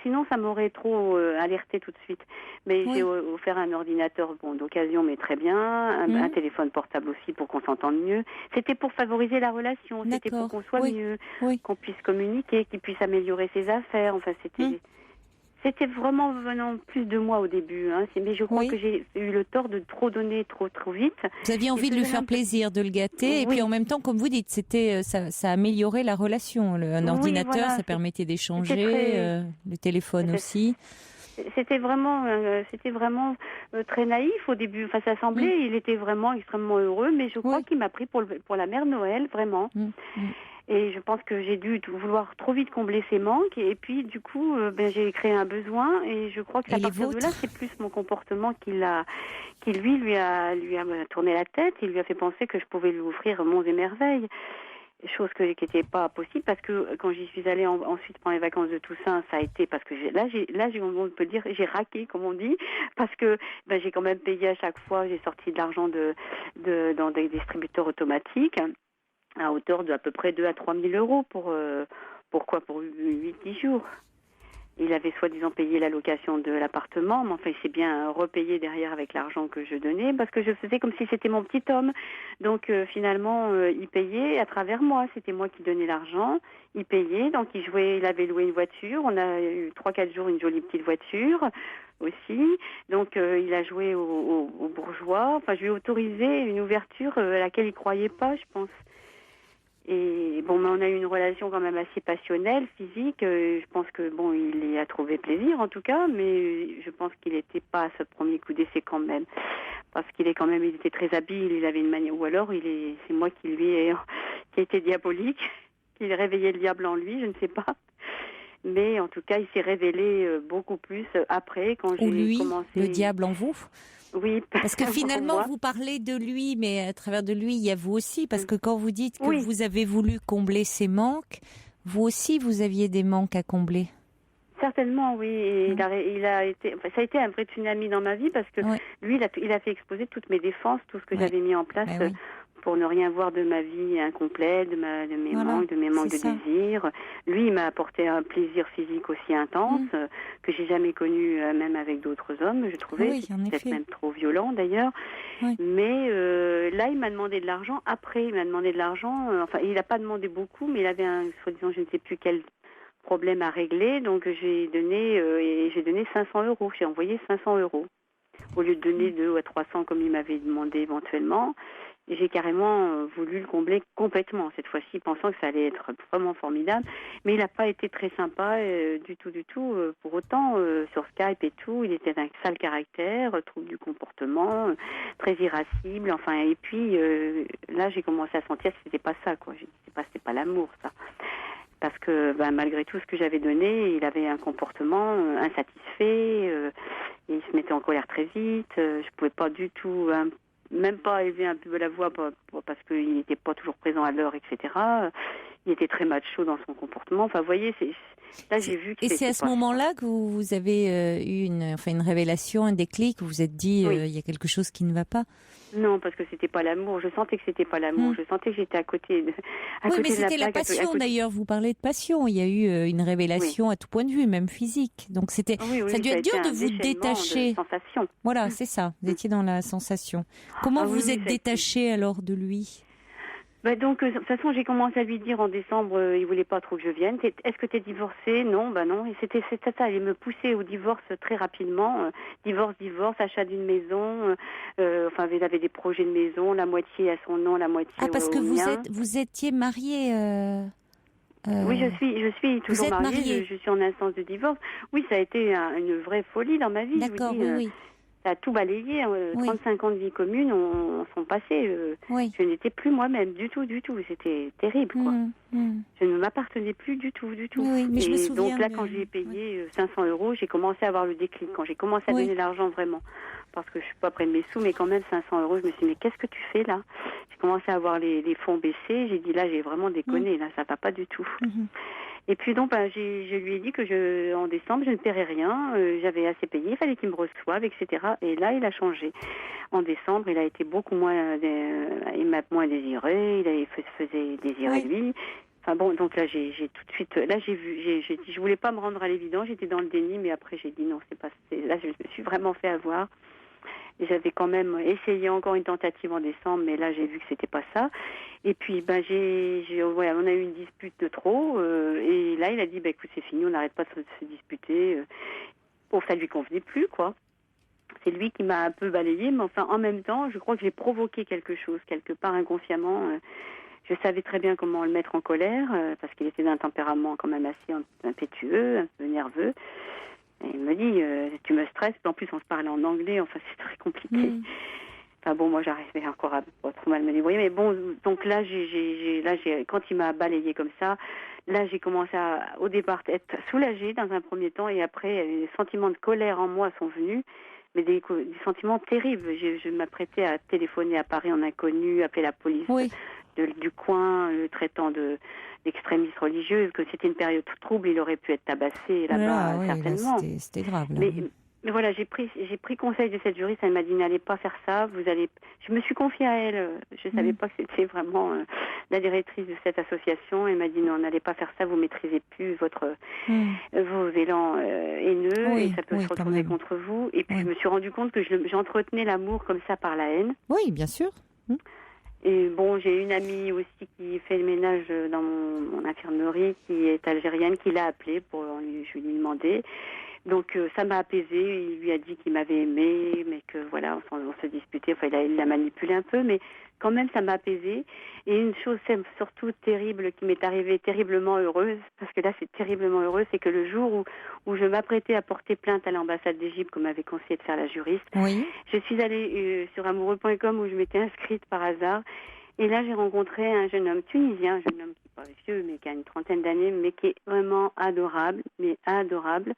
Speaker 6: Sinon, ça m'aurait trop alerté tout de suite. Mais
Speaker 1: Oui.
Speaker 6: j'ai offert un ordinateur, d'occasion, mais très bien. Un téléphone portable aussi pour qu'on s'entende mieux. C'était pour favoriser la relation. C'était pour
Speaker 1: D'accord.
Speaker 6: qu'on soit
Speaker 1: Oui.
Speaker 6: mieux,
Speaker 1: Oui.
Speaker 6: qu'on puisse communiquer, qu'il puisse améliorer ses affaires. Enfin, c'était vraiment venant plus de moi au début. Mais je crois
Speaker 1: Oui.
Speaker 6: que j'ai eu le tort de trop donner trop vite.
Speaker 1: Vous aviez envie de lui faire plaisir, de le gâter, et
Speaker 6: Oui.
Speaker 1: puis en même temps, comme vous dites, ça améliorait la relation. Un ordinateur,
Speaker 6: voilà,
Speaker 1: ça permettait d'échanger,
Speaker 6: très-
Speaker 1: le téléphone aussi.
Speaker 6: C'était vraiment très naïf au début. Enfin, ça semblait, il était vraiment extrêmement heureux, mais je crois
Speaker 1: Oui.
Speaker 6: qu'il m'a pris pour la mère Noël, vraiment. Et je pense que j'ai dû vouloir trop vite combler ses manques. Et puis, du coup, j'ai créé un besoin. Et je crois que
Speaker 1: Et
Speaker 6: à
Speaker 1: les
Speaker 6: partir de là,
Speaker 1: vôtres?
Speaker 6: c'est plus mon comportement qui lui a tourné la tête. Il lui a fait penser que je pouvais lui offrir monts et merveilles. Chose qui n'était pas possible parce que quand j'y suis allée ensuite pendant les vacances de Toussaint, ça a été parce que on peut dire, j'ai raqué, comme on dit, parce que j'ai quand même payé à chaque fois. J'ai sorti de l'argent dans des distributeurs automatiques à hauteur de à peu près 2 à 3 000 euros pour 8-10 jours. Il avait soi-disant payé la location de l'appartement, mais enfin il s'est bien repayé derrière avec l'argent que je donnais parce que je faisais comme si c'était mon petit homme. Donc finalement il payait à travers moi, c'était moi qui donnais l'argent, il payait, donc il avait loué une voiture, on a eu 3-4 jours une jolie petite voiture aussi, donc il a joué aux bourgeois, enfin je lui ai autorisé une ouverture à laquelle il croyait pas, je pense. Et bon, mais on a eu une relation quand même assez passionnelle, physique. Je pense que bon, il y a trouvé plaisir en tout cas, mais je pense qu'il n'était pas à ce premier coup d'essai quand même, parce qu'il est quand même, il était très habile. Il avait une manière, ou alors c'est moi qui qui a été diabolique, qui réveillait le diable en lui, je ne sais pas. Mais en tout cas, il s'est révélé beaucoup plus après quand
Speaker 1: Ou
Speaker 6: j'ai
Speaker 1: lui,
Speaker 6: commencé.
Speaker 1: le diable en vous.
Speaker 6: Oui.
Speaker 1: Parce que
Speaker 6: pour
Speaker 1: finalement,
Speaker 6: moi.
Speaker 1: vous parlez de lui, mais à travers de lui, il y a vous aussi. Parce que quand vous dites que
Speaker 6: Oui.
Speaker 1: vous avez voulu combler ses manques, vous aussi, vous aviez des manques à combler.
Speaker 6: Certainement, oui. Et il a été, enfin, ça a été un vrai tsunami dans ma vie parce que
Speaker 1: Ouais.
Speaker 6: lui, il a fait exploser toutes mes défenses, tout ce que
Speaker 1: Ouais.
Speaker 6: j'avais mis en place
Speaker 1: Oui.
Speaker 6: pour ne rien voir de ma vie incomplète, de mes
Speaker 1: Voilà,
Speaker 6: manques, de mes manques de
Speaker 1: c'est ça.
Speaker 6: désir. Lui, il m'a apporté un plaisir physique aussi intense que j'ai jamais connu, même avec d'autres hommes, je trouvais.
Speaker 1: Oui,
Speaker 6: C'était
Speaker 1: en
Speaker 6: peut-être
Speaker 1: effet.
Speaker 6: même trop violent d'ailleurs.
Speaker 1: Oui.
Speaker 6: Mais là, il m'a demandé de l'argent. Après, il m'a demandé de l'argent. Enfin, il n'a pas demandé beaucoup, mais il avait soi-disant, je ne sais plus quel problème à régler, donc j'ai donné 500 euros. J'ai envoyé 500 euros au lieu de donner 200 à 300 comme il m'avait demandé éventuellement. Et j'ai carrément voulu le combler complètement cette fois-ci, pensant que ça allait être vraiment formidable. Mais il n'a pas été très sympa du tout. Pour autant, sur Skype et tout, il était d'un sale caractère, trouble du comportement, très irascible. Enfin, et puis là, j'ai commencé à sentir que c'était pas ça, quoi. C'était pas l'amour, ça. Parce que malgré tout ce que j'avais donné, il avait un comportement insatisfait, il se mettait en colère très vite, je pouvais pas du tout, même pas élever un peu la voix parce qu'il n'était pas toujours présent à l'heure, etc. Il était très macho dans son comportement. Enfin, vous voyez, là j'ai vu que
Speaker 1: Et c'est à ce moment-là que vous avez eu une révélation, un déclic, où vous vous êtes dit,
Speaker 6: Oui.
Speaker 1: il y a quelque chose qui ne va pas.
Speaker 6: Non, parce que c'était pas l'amour. Je sentais que c'était pas l'amour. Je sentais que j'étais à côté de
Speaker 1: Oui, mais
Speaker 6: de
Speaker 1: c'était la
Speaker 6: plaque, à
Speaker 1: passion
Speaker 6: côté-
Speaker 1: d'ailleurs. Vous parlez de passion. Il y a eu une révélation à tout point de vue, même physique. Donc c'était,
Speaker 6: Oui,
Speaker 1: ça a dû être
Speaker 6: été
Speaker 1: dur
Speaker 6: un
Speaker 1: de vous
Speaker 6: déchaînement
Speaker 1: détacher.
Speaker 6: de sensations.
Speaker 1: Voilà, c'est ça. Vous étiez dans la sensation. Comment
Speaker 6: Ah oui,
Speaker 1: vous
Speaker 6: oui,
Speaker 1: êtes
Speaker 6: ça a été-
Speaker 1: détaché alors de lui?
Speaker 6: Donc, de toute façon, j'ai commencé à lui dire en décembre, il voulait pas trop que je vienne. Est-ce que tu es divorcée? Non, non. Et c'était ça. Il me poussait au divorce très rapidement. Divorce, achat d'une maison. Enfin, il avait des projets de maison, la moitié à son nom, la moitié
Speaker 1: Ah, parce
Speaker 6: au
Speaker 1: que
Speaker 6: mien.
Speaker 1: vous étiez mariée.
Speaker 6: Oui, je suis toujours
Speaker 1: êtes
Speaker 6: mariée.
Speaker 1: mariée.
Speaker 6: Je suis en instance de divorce. Oui, ça a été une vraie folie dans ma vie. Je vous
Speaker 1: D'accord,
Speaker 6: dis,
Speaker 1: oui.
Speaker 6: ça a tout balayé.
Speaker 1: Oui.
Speaker 6: 35 ans de vie commune sont passés.
Speaker 1: Oui.
Speaker 6: Je n'étais plus moi-même du tout. C'était terrible, quoi. Je ne m'appartenais plus du tout.
Speaker 1: Oui, mais je me
Speaker 6: Et
Speaker 1: souviens
Speaker 6: donc là,
Speaker 1: de-
Speaker 6: quand j'ai payé 500 euros, j'ai commencé à avoir le déclic. Quand j'ai commencé à
Speaker 1: Oui.
Speaker 6: donner l'argent vraiment, parce que je suis pas près de mes sous, mais quand même 500 euros, je me suis dit, mais qu'est-ce que tu fais là? J'ai commencé à avoir les fonds baissés. J'ai dit, là, j'ai vraiment déconné. Là, ça va pas du tout. Et puis donc, je lui ai dit que en décembre, je ne paierais rien. J'avais assez payé, il fallait qu'il me reçoive, etc. Et là, il a changé. En décembre, il a été beaucoup moins, il m'a moins désiré. Il faisait désirer lui. Enfin bon, donc là, j'ai tout de suite, là, j'ai dit, je voulais pas me rendre à l'évident. J'étais dans le déni, mais après, j'ai dit non, là, je me suis vraiment fait avoir. Et j'avais quand même essayé encore une tentative en décembre, mais là j'ai vu que c'était pas ça. Et puis on a eu une dispute de trop, et là il a dit écoute, c'est fini, on n'arrête pas de se disputer. Bon, ça lui convenait plus, quoi. C'est lui qui m'a un peu balayé, mais enfin en même temps, je crois que j'ai provoqué quelque chose quelque part inconsciemment. Je savais très bien comment le mettre en colère, parce qu'il était d'un tempérament quand même assez impétueux, un peu nerveux. Et il me dit, tu me stresses. En plus, on se parlait en anglais. Enfin, c'est très compliqué. Enfin bon, moi, j'arrivais encore à pas trop mal me débrouiller. Mais bon, donc là, quand il m'a balayé comme ça, là, j'ai commencé à, au départ, être soulagée dans un premier temps. Et après, les sentiments de colère en moi sont venus. Mais des sentiments terribles. Je m'apprêtais à téléphoner à Paris en inconnu, appeler la police du coin, le traitant d'extrémistes religieux, que c'était une période trouble, il aurait pu être tabassé là-bas, certainement.
Speaker 1: Là, c'était grave. Là.
Speaker 6: Mais voilà, j'ai pris conseil de cette juriste, elle m'a dit n'allez pas faire ça, je me suis confiée à elle, je savais pas que c'était vraiment la directrice de cette association, elle m'a dit non, n'allez pas faire ça, vous maîtrisez plus vos élans haineux et ça peut se retourner contre vous. Et puis je me suis rendu compte que j'entretenais l'amour comme ça par la haine.
Speaker 1: Oui, bien sûr.
Speaker 6: Et bon, j'ai une amie aussi qui fait le ménage dans mon infirmerie, qui est algérienne, qui l'a appelée je lui ai demandé. Donc ça m'a apaisée. Il lui a dit qu'il m'avait aimé, mais que voilà, on se disputait. Enfin, il l'a manipulé un peu, mais quand même, ça m'a apaisée. Et une chose surtout terrible qui m'est arrivée, terriblement heureuse, parce que là, c'est terriblement heureux, c'est que le jour où je m'apprêtais à porter plainte à l'ambassade d'Égypte, comme m'avait conseillé de faire la juriste, je suis allée sur amoureux.com où je m'étais inscrite par hasard. Et là, j'ai rencontré un jeune homme tunisien, un jeune homme qui n'est pas vieux, mais qui a une trentaine d'années, mais qui est vraiment adorable, mais adorable.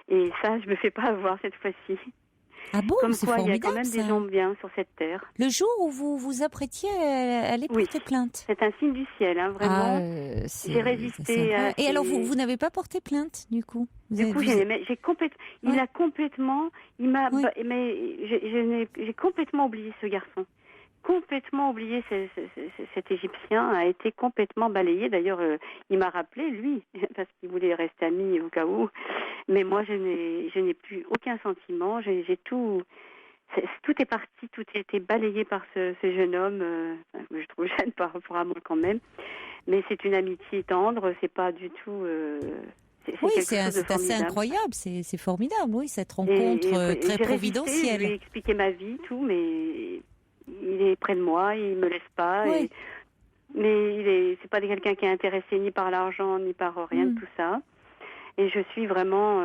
Speaker 6: Et ça, je me fais pas avoir cette fois-ci.
Speaker 1: Ah bon,
Speaker 6: comme
Speaker 1: c'est
Speaker 6: quoi,
Speaker 1: formidable,
Speaker 6: il y a quand même
Speaker 1: ça.
Speaker 6: des gens bien sur cette terre.
Speaker 1: Le jour où vous vous apprêtiez à aller porter plainte.
Speaker 6: C'est un signe du ciel, hein, vraiment. J'ai résisté à...
Speaker 1: Et alors, vous n'avez pas porté plainte, du coup?
Speaker 6: J'ai complètement oublié ce garçon. Complètement oublié, cet Égyptien a été complètement balayé. D'ailleurs, il m'a rappelé, lui, parce qu'il voulait rester ami au cas où. Mais moi, je n'ai plus aucun sentiment. J'ai tout est parti, tout a été balayé par ce jeune homme. Je trouve jeune par rapport à moi quand même. Mais c'est une amitié tendre. C'est pas du tout.
Speaker 1: C'est assez incroyable, c'est formidable, oui, cette rencontre très providentielle.
Speaker 6: Je lui ai expliqué ma vie, tout, mais il est près de moi, il me laisse pas.
Speaker 1: Oui.
Speaker 6: Mais c'est pas quelqu'un qui est intéressé ni par l'argent ni par rien de tout ça. Et je suis vraiment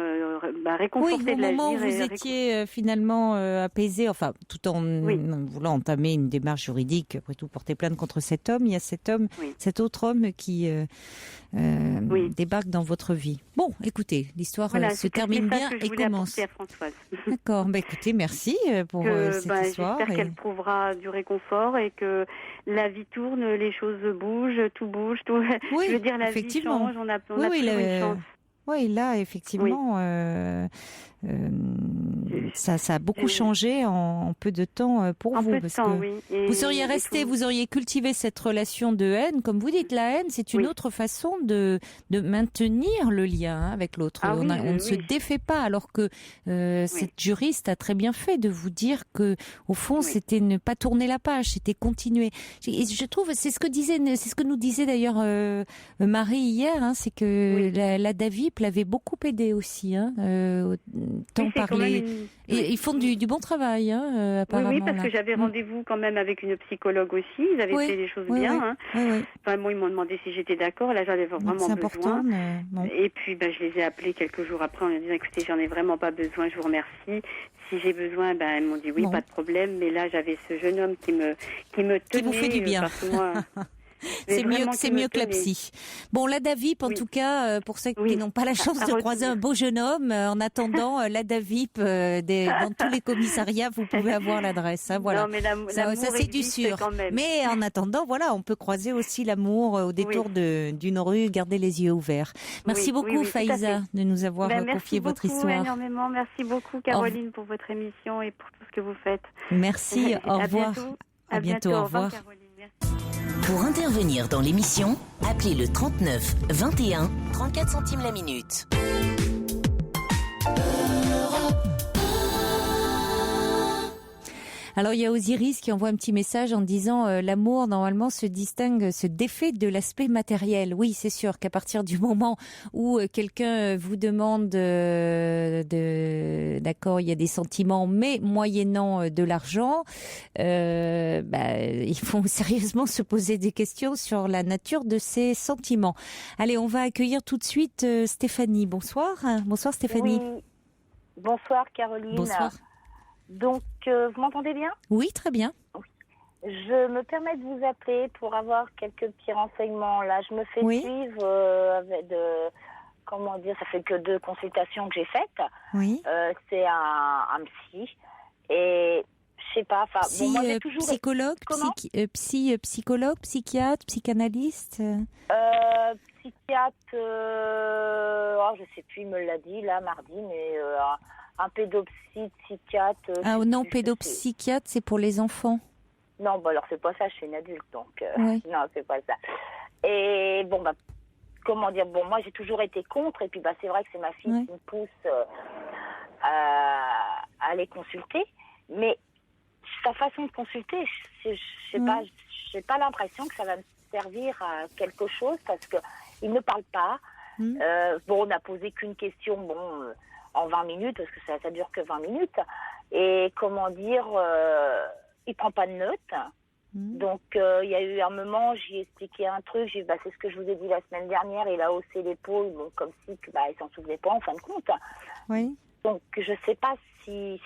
Speaker 6: réconfortée de la vie.
Speaker 1: Au moment où vous étiez finalement apaisée, enfin, tout en voulant entamer une démarche juridique, après tout porter plainte contre cet homme, il y a cet autre homme qui débarque dans votre vie. Bon, écoutez, l'histoire se termine bien et commence. D'accord, écoutez, merci pour cette histoire.
Speaker 6: J'espère qu'elle trouvera du réconfort et que la vie tourne, les choses bougent, tout bouge.
Speaker 1: Oui,
Speaker 6: je veux dire, la vie change, on a toujours une chance.
Speaker 1: Oui, là, effectivement, ça a beaucoup changé en peu de temps pour vous. Vous seriez resté, vous auriez cultivé cette relation de haine. Comme vous dites, la haine, c'est une autre façon de maintenir le lien avec l'autre. On ne se défait pas, alors que cette juriste a très bien fait de vous dire que, au fond, c'était ne pas tourner la page, c'était continuer. Et je trouve, c'est ce que nous disait d'ailleurs Marie hier, c'est que la Davip l'avait beaucoup aidé aussi, tant parler. Et ils font du bon travail, apparemment.
Speaker 6: Oui, parce que j'avais rendez-vous quand même avec une psychologue aussi. Ils avaient fait des choses bien. Enfin, moi, ils m'ont demandé si j'étais d'accord. Là, j'en avais vraiment besoin.
Speaker 1: Important,
Speaker 6: Et puis, je les ai appelés quelques jours après en leur disant, écoutez, j'en ai vraiment pas besoin, je vous remercie. Si j'ai besoin, elles m'ont dit oui, pas de problème. Mais là, j'avais ce jeune homme qui me tenait.
Speaker 1: Qui vous fait du bien.
Speaker 6: Parce que moi,
Speaker 1: c'est mieux que la psy. Bon, la Davip, en tout cas, pour ceux qui n'ont pas la chance de croiser un beau jeune homme, en attendant, la Davip, dans tous les commissariats, vous pouvez avoir l'adresse. Voilà.
Speaker 6: Non, mais
Speaker 1: ça c'est du sûr. Mais en attendant, voilà, on peut croiser aussi l'amour au détour d'une rue, garder les yeux ouverts. Merci beaucoup, Faïza, de nous avoir confié votre histoire.
Speaker 6: Merci beaucoup, énormément. Merci beaucoup, Caroline, pour votre émission et pour tout ce que vous faites.
Speaker 1: Merci, au revoir. À bientôt, au revoir.
Speaker 6: Caroline.
Speaker 2: Pour intervenir dans l'émission, appelez le 39 21 34 centimes la minute.
Speaker 1: Alors il y a Osiris qui envoie un petit message en disant l'amour normalement se défait de l'aspect matériel. Oui, c'est sûr qu'à partir du moment où quelqu'un vous demande d'accord, il y a des sentiments, mais moyennant de l'argent, il faut sérieusement se poser des questions sur la nature de ces sentiments. Allez, on va accueillir tout de suite Stéphanie. Bonsoir. Bonsoir Stéphanie.
Speaker 7: Oui. Bonsoir Caroline.
Speaker 1: Bonsoir.
Speaker 7: Donc, vous m'entendez bien ?
Speaker 1: Oui, très bien.
Speaker 7: Je me permets de vous appeler pour avoir quelques petits renseignements. Là, je me fais suivre ça fait que 2 consultations que j'ai faites.
Speaker 1: Oui.
Speaker 7: C'est un psy. Et je sais pas, moi j'ai toujours...
Speaker 1: Psychologue, psychologue, psychiatre, psychanalyste
Speaker 7: Psychiatre, je sais plus, il me l'a dit là, mardi, mais... un pédopsychiatre.
Speaker 1: Non, pédopsychiatre, c'est pour les enfants.
Speaker 7: Non, alors c'est pas ça, je suis une adulte, donc non, c'est pas ça. Et moi j'ai toujours été contre, et puis c'est vrai que c'est ma fille qui me pousse à aller consulter, mais sa façon de consulter, je sais pas, j'ai pas l'impression que ça va me servir à quelque chose, parce que il ne parle pas. On n'a posé qu'une question, en 20 minutes, parce que ça dure que 20 minutes. Et il prend pas de notes. Donc, il y a eu un moment, j'ai expliqué un truc, c'est ce que je vous ai dit la semaine dernière, il a haussé l'épaule, bon, comme si il s'en souvenait pas en fin de compte.
Speaker 1: Oui.
Speaker 7: Donc, je ne sais pas si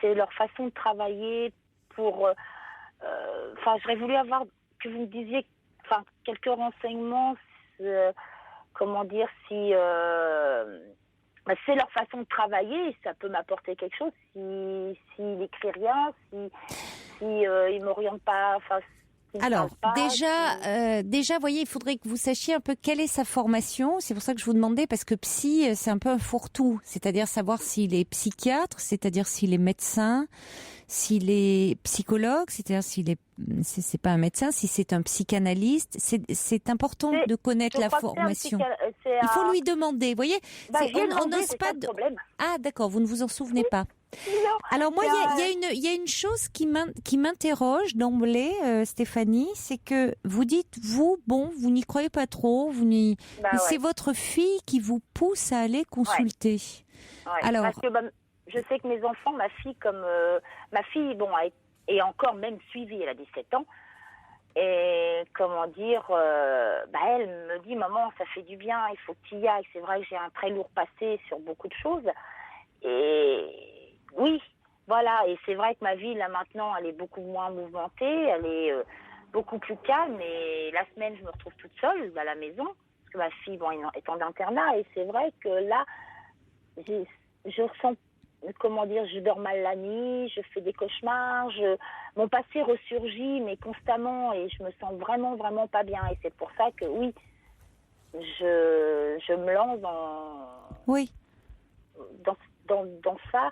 Speaker 7: c'est leur façon de travailler pour... j'aurais voulu avoir, que vous me disiez, quelques renseignements, comment dire, si... c'est leur façon de travailler, ça peut m'apporter quelque chose s'il n'écrit rien, il m'oriente pas,
Speaker 1: alors, déjà, voyez, il faudrait que vous sachiez un peu quelle est sa formation. C'est pour ça que je vous demandais, parce que psy, c'est un peu un fourre-tout. C'est-à-dire savoir s'il est psychiatre, c'est-à-dire s'il est médecin, s'il est psychologue, c'est-à-dire c'est pas un médecin, si c'est un psychanalyste. C'est important de connaître la formation. Il faut lui demander, vous voyez. On n'ose pas de... Ah, d'accord, vous ne vous en souvenez pas.
Speaker 7: Non.
Speaker 1: Alors moi, il y a une chose qui m'interroge d'emblée, Stéphanie, c'est que vous dites, vous n'y croyez pas trop, c'est votre fille qui vous pousse à aller consulter.
Speaker 7: Ouais. Alors, parce que je sais que mes enfants, ma fille, est encore même suivie, elle a 17 ans, et comment dire, elle me dit, maman, ça fait du bien, il faut que tu y ailles. C'est vrai que j'ai un très lourd passé sur beaucoup de choses, et oui, voilà, et c'est vrai que ma vie, là, maintenant, elle est beaucoup moins mouvementée, elle est beaucoup plus calme, et la semaine, je me retrouve toute seule à la maison, parce que ma fille, est en internat, et c'est vrai que là, je ressens, comment dire, je dors mal la nuit, je fais des cauchemars, mon passé ressurgit, mais constamment, et je me sens vraiment, vraiment pas bien, et c'est pour ça que, oui, je me lance dans ça.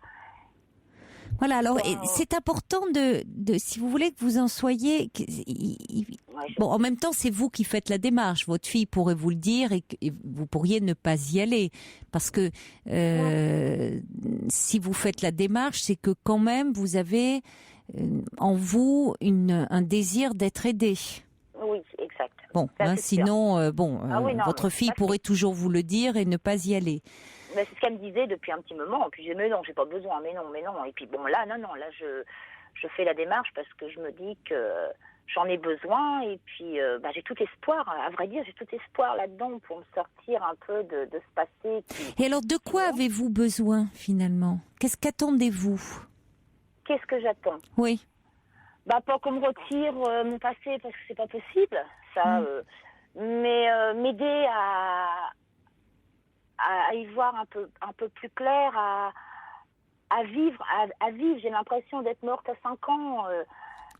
Speaker 1: Voilà, alors c'est important de si vous voulez que vous en soyez... Bon, en même temps, c'est vous qui faites la démarche. Votre fille pourrait vous le dire et vous pourriez ne pas y aller. Parce que si vous faites la démarche, c'est que quand même, vous avez en vous un désir d'être aidé.
Speaker 7: Oui, exact.
Speaker 1: Bon, sinon, votre fille pourrait toujours vous le dire et ne pas y aller.
Speaker 7: Mais c'est ce qu'elle me disait depuis un petit moment. Puis mais non, j'ai pas besoin, mais non. Et puis là, là, je fais la démarche parce que je me dis que j'en ai besoin. Et puis, j'ai tout espoir. À vrai dire, j'ai tout espoir là-dedans pour me sortir un peu de ce passé.
Speaker 1: Et alors, de quoi avez-vous besoin finalement ? Qu'attendez-vous ?
Speaker 7: Qu'est-ce que j'attends ?
Speaker 1: Oui.
Speaker 7: Pas qu'on me retire mon passé parce que c'est pas possible. Ça, mais m'aider à y voir un peu plus clair, à vivre. J'ai l'impression d'être morte à 5 ans.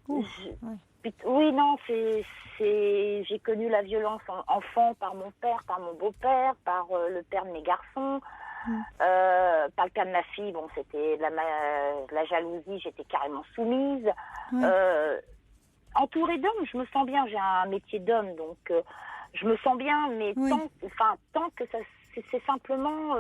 Speaker 7: Oui, non, j'ai connu la violence enfant par mon père, par mon beau-père, par le père de mes garçons, par le père de ma fille. Bon, c'était la jalousie, j'étais carrément soumise. Entourée d'hommes, je me sens bien. J'ai un métier d'homme, donc je me sens bien, mais tant que ça... C'est simplement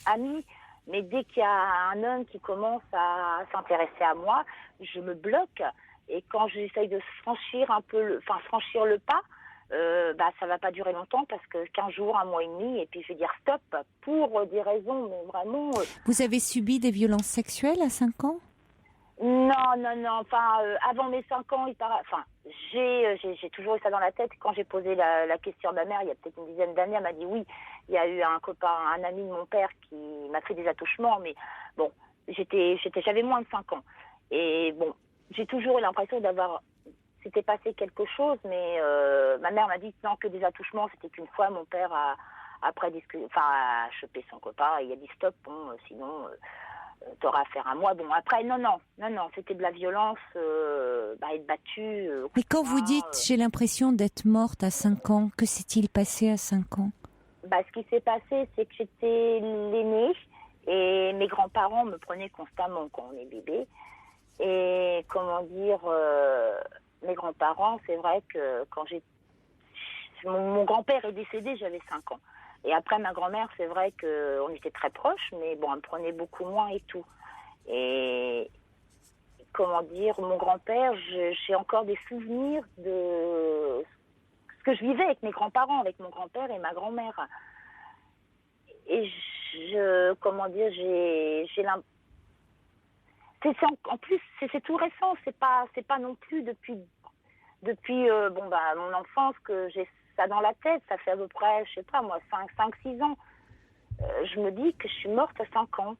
Speaker 7: ami, mais dès qu'il y a un homme qui commence à s'intéresser à moi, je me bloque. Et quand j'essaye de franchir le pas, ça va pas durer longtemps parce que 15 jours, 1 mois et demi, et puis je vais dire stop pour des raisons, mais vraiment.
Speaker 1: Vous avez subi des violences sexuelles à 5 ans ?
Speaker 7: Non. Avant mes 5 ans, j'ai toujours eu ça dans la tête. Quand j'ai posé la question à ma mère, il y a peut-être une dizaine d'années, elle m'a dit oui. Il y a eu un ami de mon père qui m'a fait des attouchements, mais bon, j'avais moins de 5 ans. Et bon, j'ai toujours eu l'impression s'était passé quelque chose, mais ma mère m'a dit non, que des attouchements, c'était qu'une fois. Mon père a chopé son copain et il a dit stop, sinon t'auras affaire à moi. Bon, après, non, c'était de la violence, être battue.
Speaker 1: Mais quand vous dites j'ai l'impression d'être morte à 5 ans, que s'est-il passé à 5 ans ?
Speaker 7: Ce qui s'est passé, c'est que j'étais l'aînée et mes grands-parents me prenaient constamment quand on est bébé. Et comment dire, mes grands-parents, c'est vrai que quand mon grand-père est décédé, j'avais 5 ans. Et après, ma grand-mère, c'est vrai qu'on était très proches, mais bon, elle me prenait beaucoup moins et tout. Et comment dire, mon grand-père, j'ai encore des souvenirs de ce que je vivais avec mes grands-parents, avec mon grand-père et ma grand-mère. Et en plus, c'est tout récent, c'est pas non plus depuis depuis mon enfance que j'ai ça dans la tête. Ça fait à peu près, je sais pas moi, 5-6 ans. Je me dis que je suis morte à 5 ans.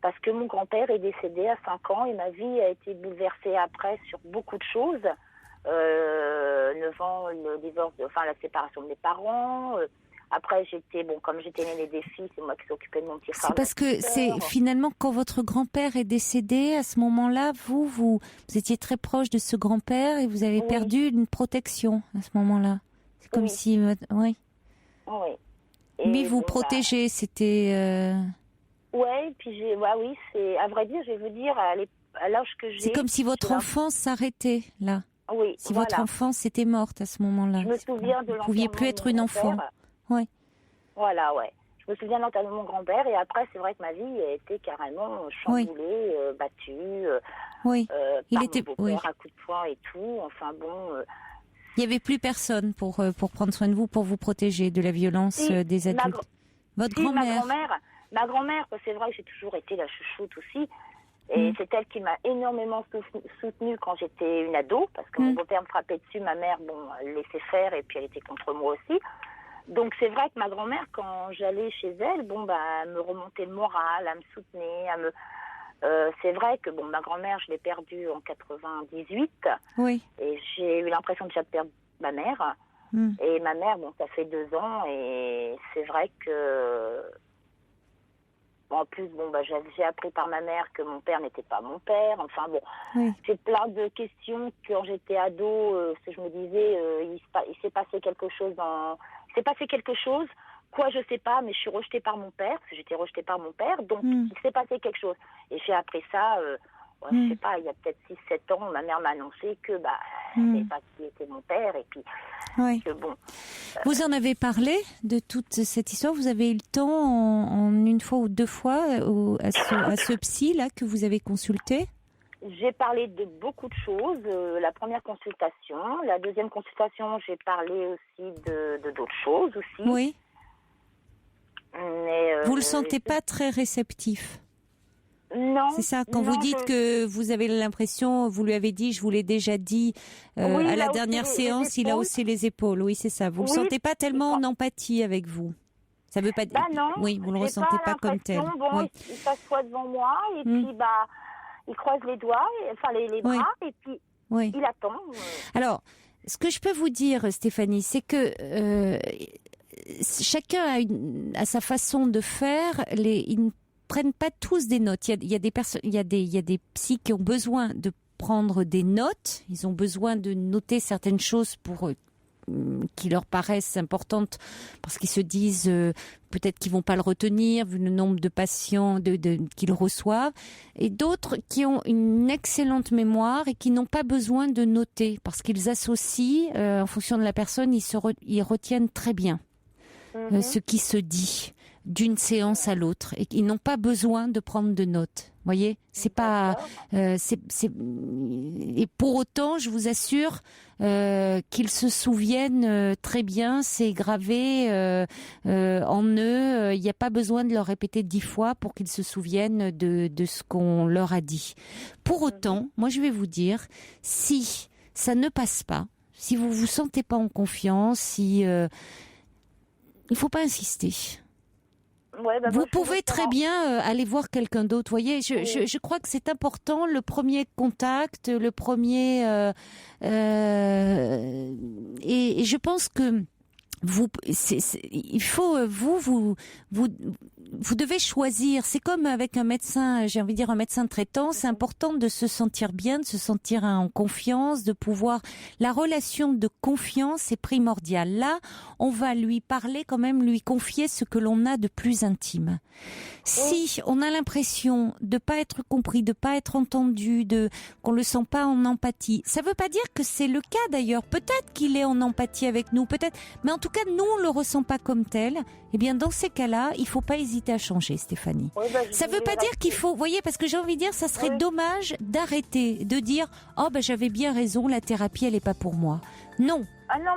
Speaker 7: Parce que mon grand-père est décédé à 5 ans et ma vie a été bouleversée après sur beaucoup de choses. 9 ans, le divorce, la séparation de mes parents. Après, comme j'étais née des filles, c'est moi qui s'occupais de mon petit frère.
Speaker 1: C'est parce que c'est finalement quand votre grand-père est décédé, à ce moment-là, vous étiez très proche de ce grand-père et vous avez perdu une protection à ce moment-là. C'est comme si... Oui.
Speaker 7: Oui.
Speaker 1: Lui vous protégez, c'était...
Speaker 7: Ouais, puis c'est à vrai dire, je vais vous dire à l'âge que j'ai.
Speaker 1: C'est comme si votre enfance s'arrêtait là.
Speaker 7: Oui.
Speaker 1: Si votre enfance était morte à ce moment-là.
Speaker 7: Je me souviens de l'enterrement.
Speaker 1: Vous ne pouviez plus être une enfant. Oui.
Speaker 7: Voilà, ouais. Je me souviens de l'enterrement de mon grand-père et après c'est vrai que ma vie a été carrément chamboulée, battue.
Speaker 1: Oui.
Speaker 7: Il était à coups de poing et tout. Enfin bon.
Speaker 1: Il n'y avait plus personne pour prendre soin de vous, pour vous protéger de la violence des adultes. Votre grand-mère.
Speaker 7: Ma grand-mère, c'est vrai que j'ai toujours été la chouchoute aussi. Et c'est elle qui m'a énormément soutenue quand j'étais une ado. Parce que mon beau-père me frappait dessus, ma mère, elle laissait faire et puis elle était contre moi aussi. Donc c'est vrai que ma grand-mère, quand j'allais chez elle, elle me remontait le moral, elle me soutenait. C'est vrai que ma grand-mère, je l'ai perdue en 98.
Speaker 1: Oui.
Speaker 7: Et j'ai eu l'impression déjà de perdre ma mère. Et ma mère, ça fait 2 ans. Et c'est vrai que... En plus, j'ai appris par ma mère que mon père n'était pas mon père. Enfin c'est plein de questions. Quand j'étais ado, je me disais, il s'est passé quelque chose quoi, je sais pas, mais je suis rejetée par mon père, parce que j'étais rejetée par mon père, donc il s'est passé quelque chose. Et j'ai appris ça, je sais pas, il y a peut-être 6-7 ans, ma mère m'a annoncé que, je ne savais pas qui était mon père, et puis, que
Speaker 1: Vous en avez parlé de toute cette histoire? Vous avez eu le temps, en une fois ou 2 fois, à ce psy-là que vous avez consulté?
Speaker 7: J'ai parlé de beaucoup de choses. La première consultation, la deuxième consultation, j'ai parlé aussi de d'autres choses aussi.
Speaker 1: Oui.
Speaker 7: Mais,
Speaker 1: vous le sentez pas très réceptif?
Speaker 7: Non.
Speaker 1: C'est ça, quand vous dites que vous avez l'impression, vous lui avez dit, je vous l'ai déjà dit, à la dernière séance, il a haussé les épaules. Oui, c'est ça. Vous le sentez pas tellement en empathie avec vous? Ça veut pas dire.
Speaker 7: Non.
Speaker 1: Oui, vous le ressentez pas comme tel.
Speaker 7: Il s'assoit devant moi et puis il croise les doigts, les bras et puis il attend.
Speaker 1: Alors, ce que je peux vous dire, Stéphanie, c'est que chacun a sa façon de faire. Ils ne prennent pas tous des notes. Il y a des personnes, il y a des psys qui ont besoin de prendre des notes. Ils ont besoin de noter certaines choses qui leur paraissent importantes parce qu'ils se disent peut-être qu'ils vont pas le retenir vu le nombre de patients qu'ils reçoivent, et d'autres qui ont une excellente mémoire et qui n'ont pas besoin de noter parce qu'ils associent en fonction de la personne, ils retiennent très bien ce qui se dit d'une séance à l'autre et ils n'ont pas besoin de prendre de notes. Voyez, c'est pas et pour autant, je vous assure qu'ils se souviennent très bien, c'est gravé en eux. Il n'y a pas besoin de leur répéter 10 fois pour qu'ils se souviennent de ce qu'on leur a dit. Pour autant, moi je vais vous dire, si ça ne passe pas, si vous vous sentez pas en confiance, il faut pas insister. Vous pouvez très bien aller voir quelqu'un d'autre. Voyez, je crois que c'est important, le premier contact, le premier et je pense que vous devez choisir. C'est comme avec un médecin, j'ai envie de dire un médecin traitant, c'est important de se sentir bien, de se sentir en confiance, de pouvoir... La relation de confiance est primordiale. Là, on va lui parler quand même, lui confier ce que l'on a de plus intime. Si on a l'impression de pas être compris, de pas être entendu, qu'on le sent pas en empathie, ça veut pas dire que c'est le cas d'ailleurs. Peut-être qu'il est en empathie avec nous, peut-être, mais en tout cas, nous, on le ressent pas comme tel. Eh bien, dans ces cas-là, il faut pas hésiter à changer, Stéphanie. Ça veut pas dire qu'il faut, voyez, parce que j'ai envie de dire, ça serait dommage d'arrêter, de dire, oh, j'avais bien raison, la thérapie, elle est pas pour moi. Non.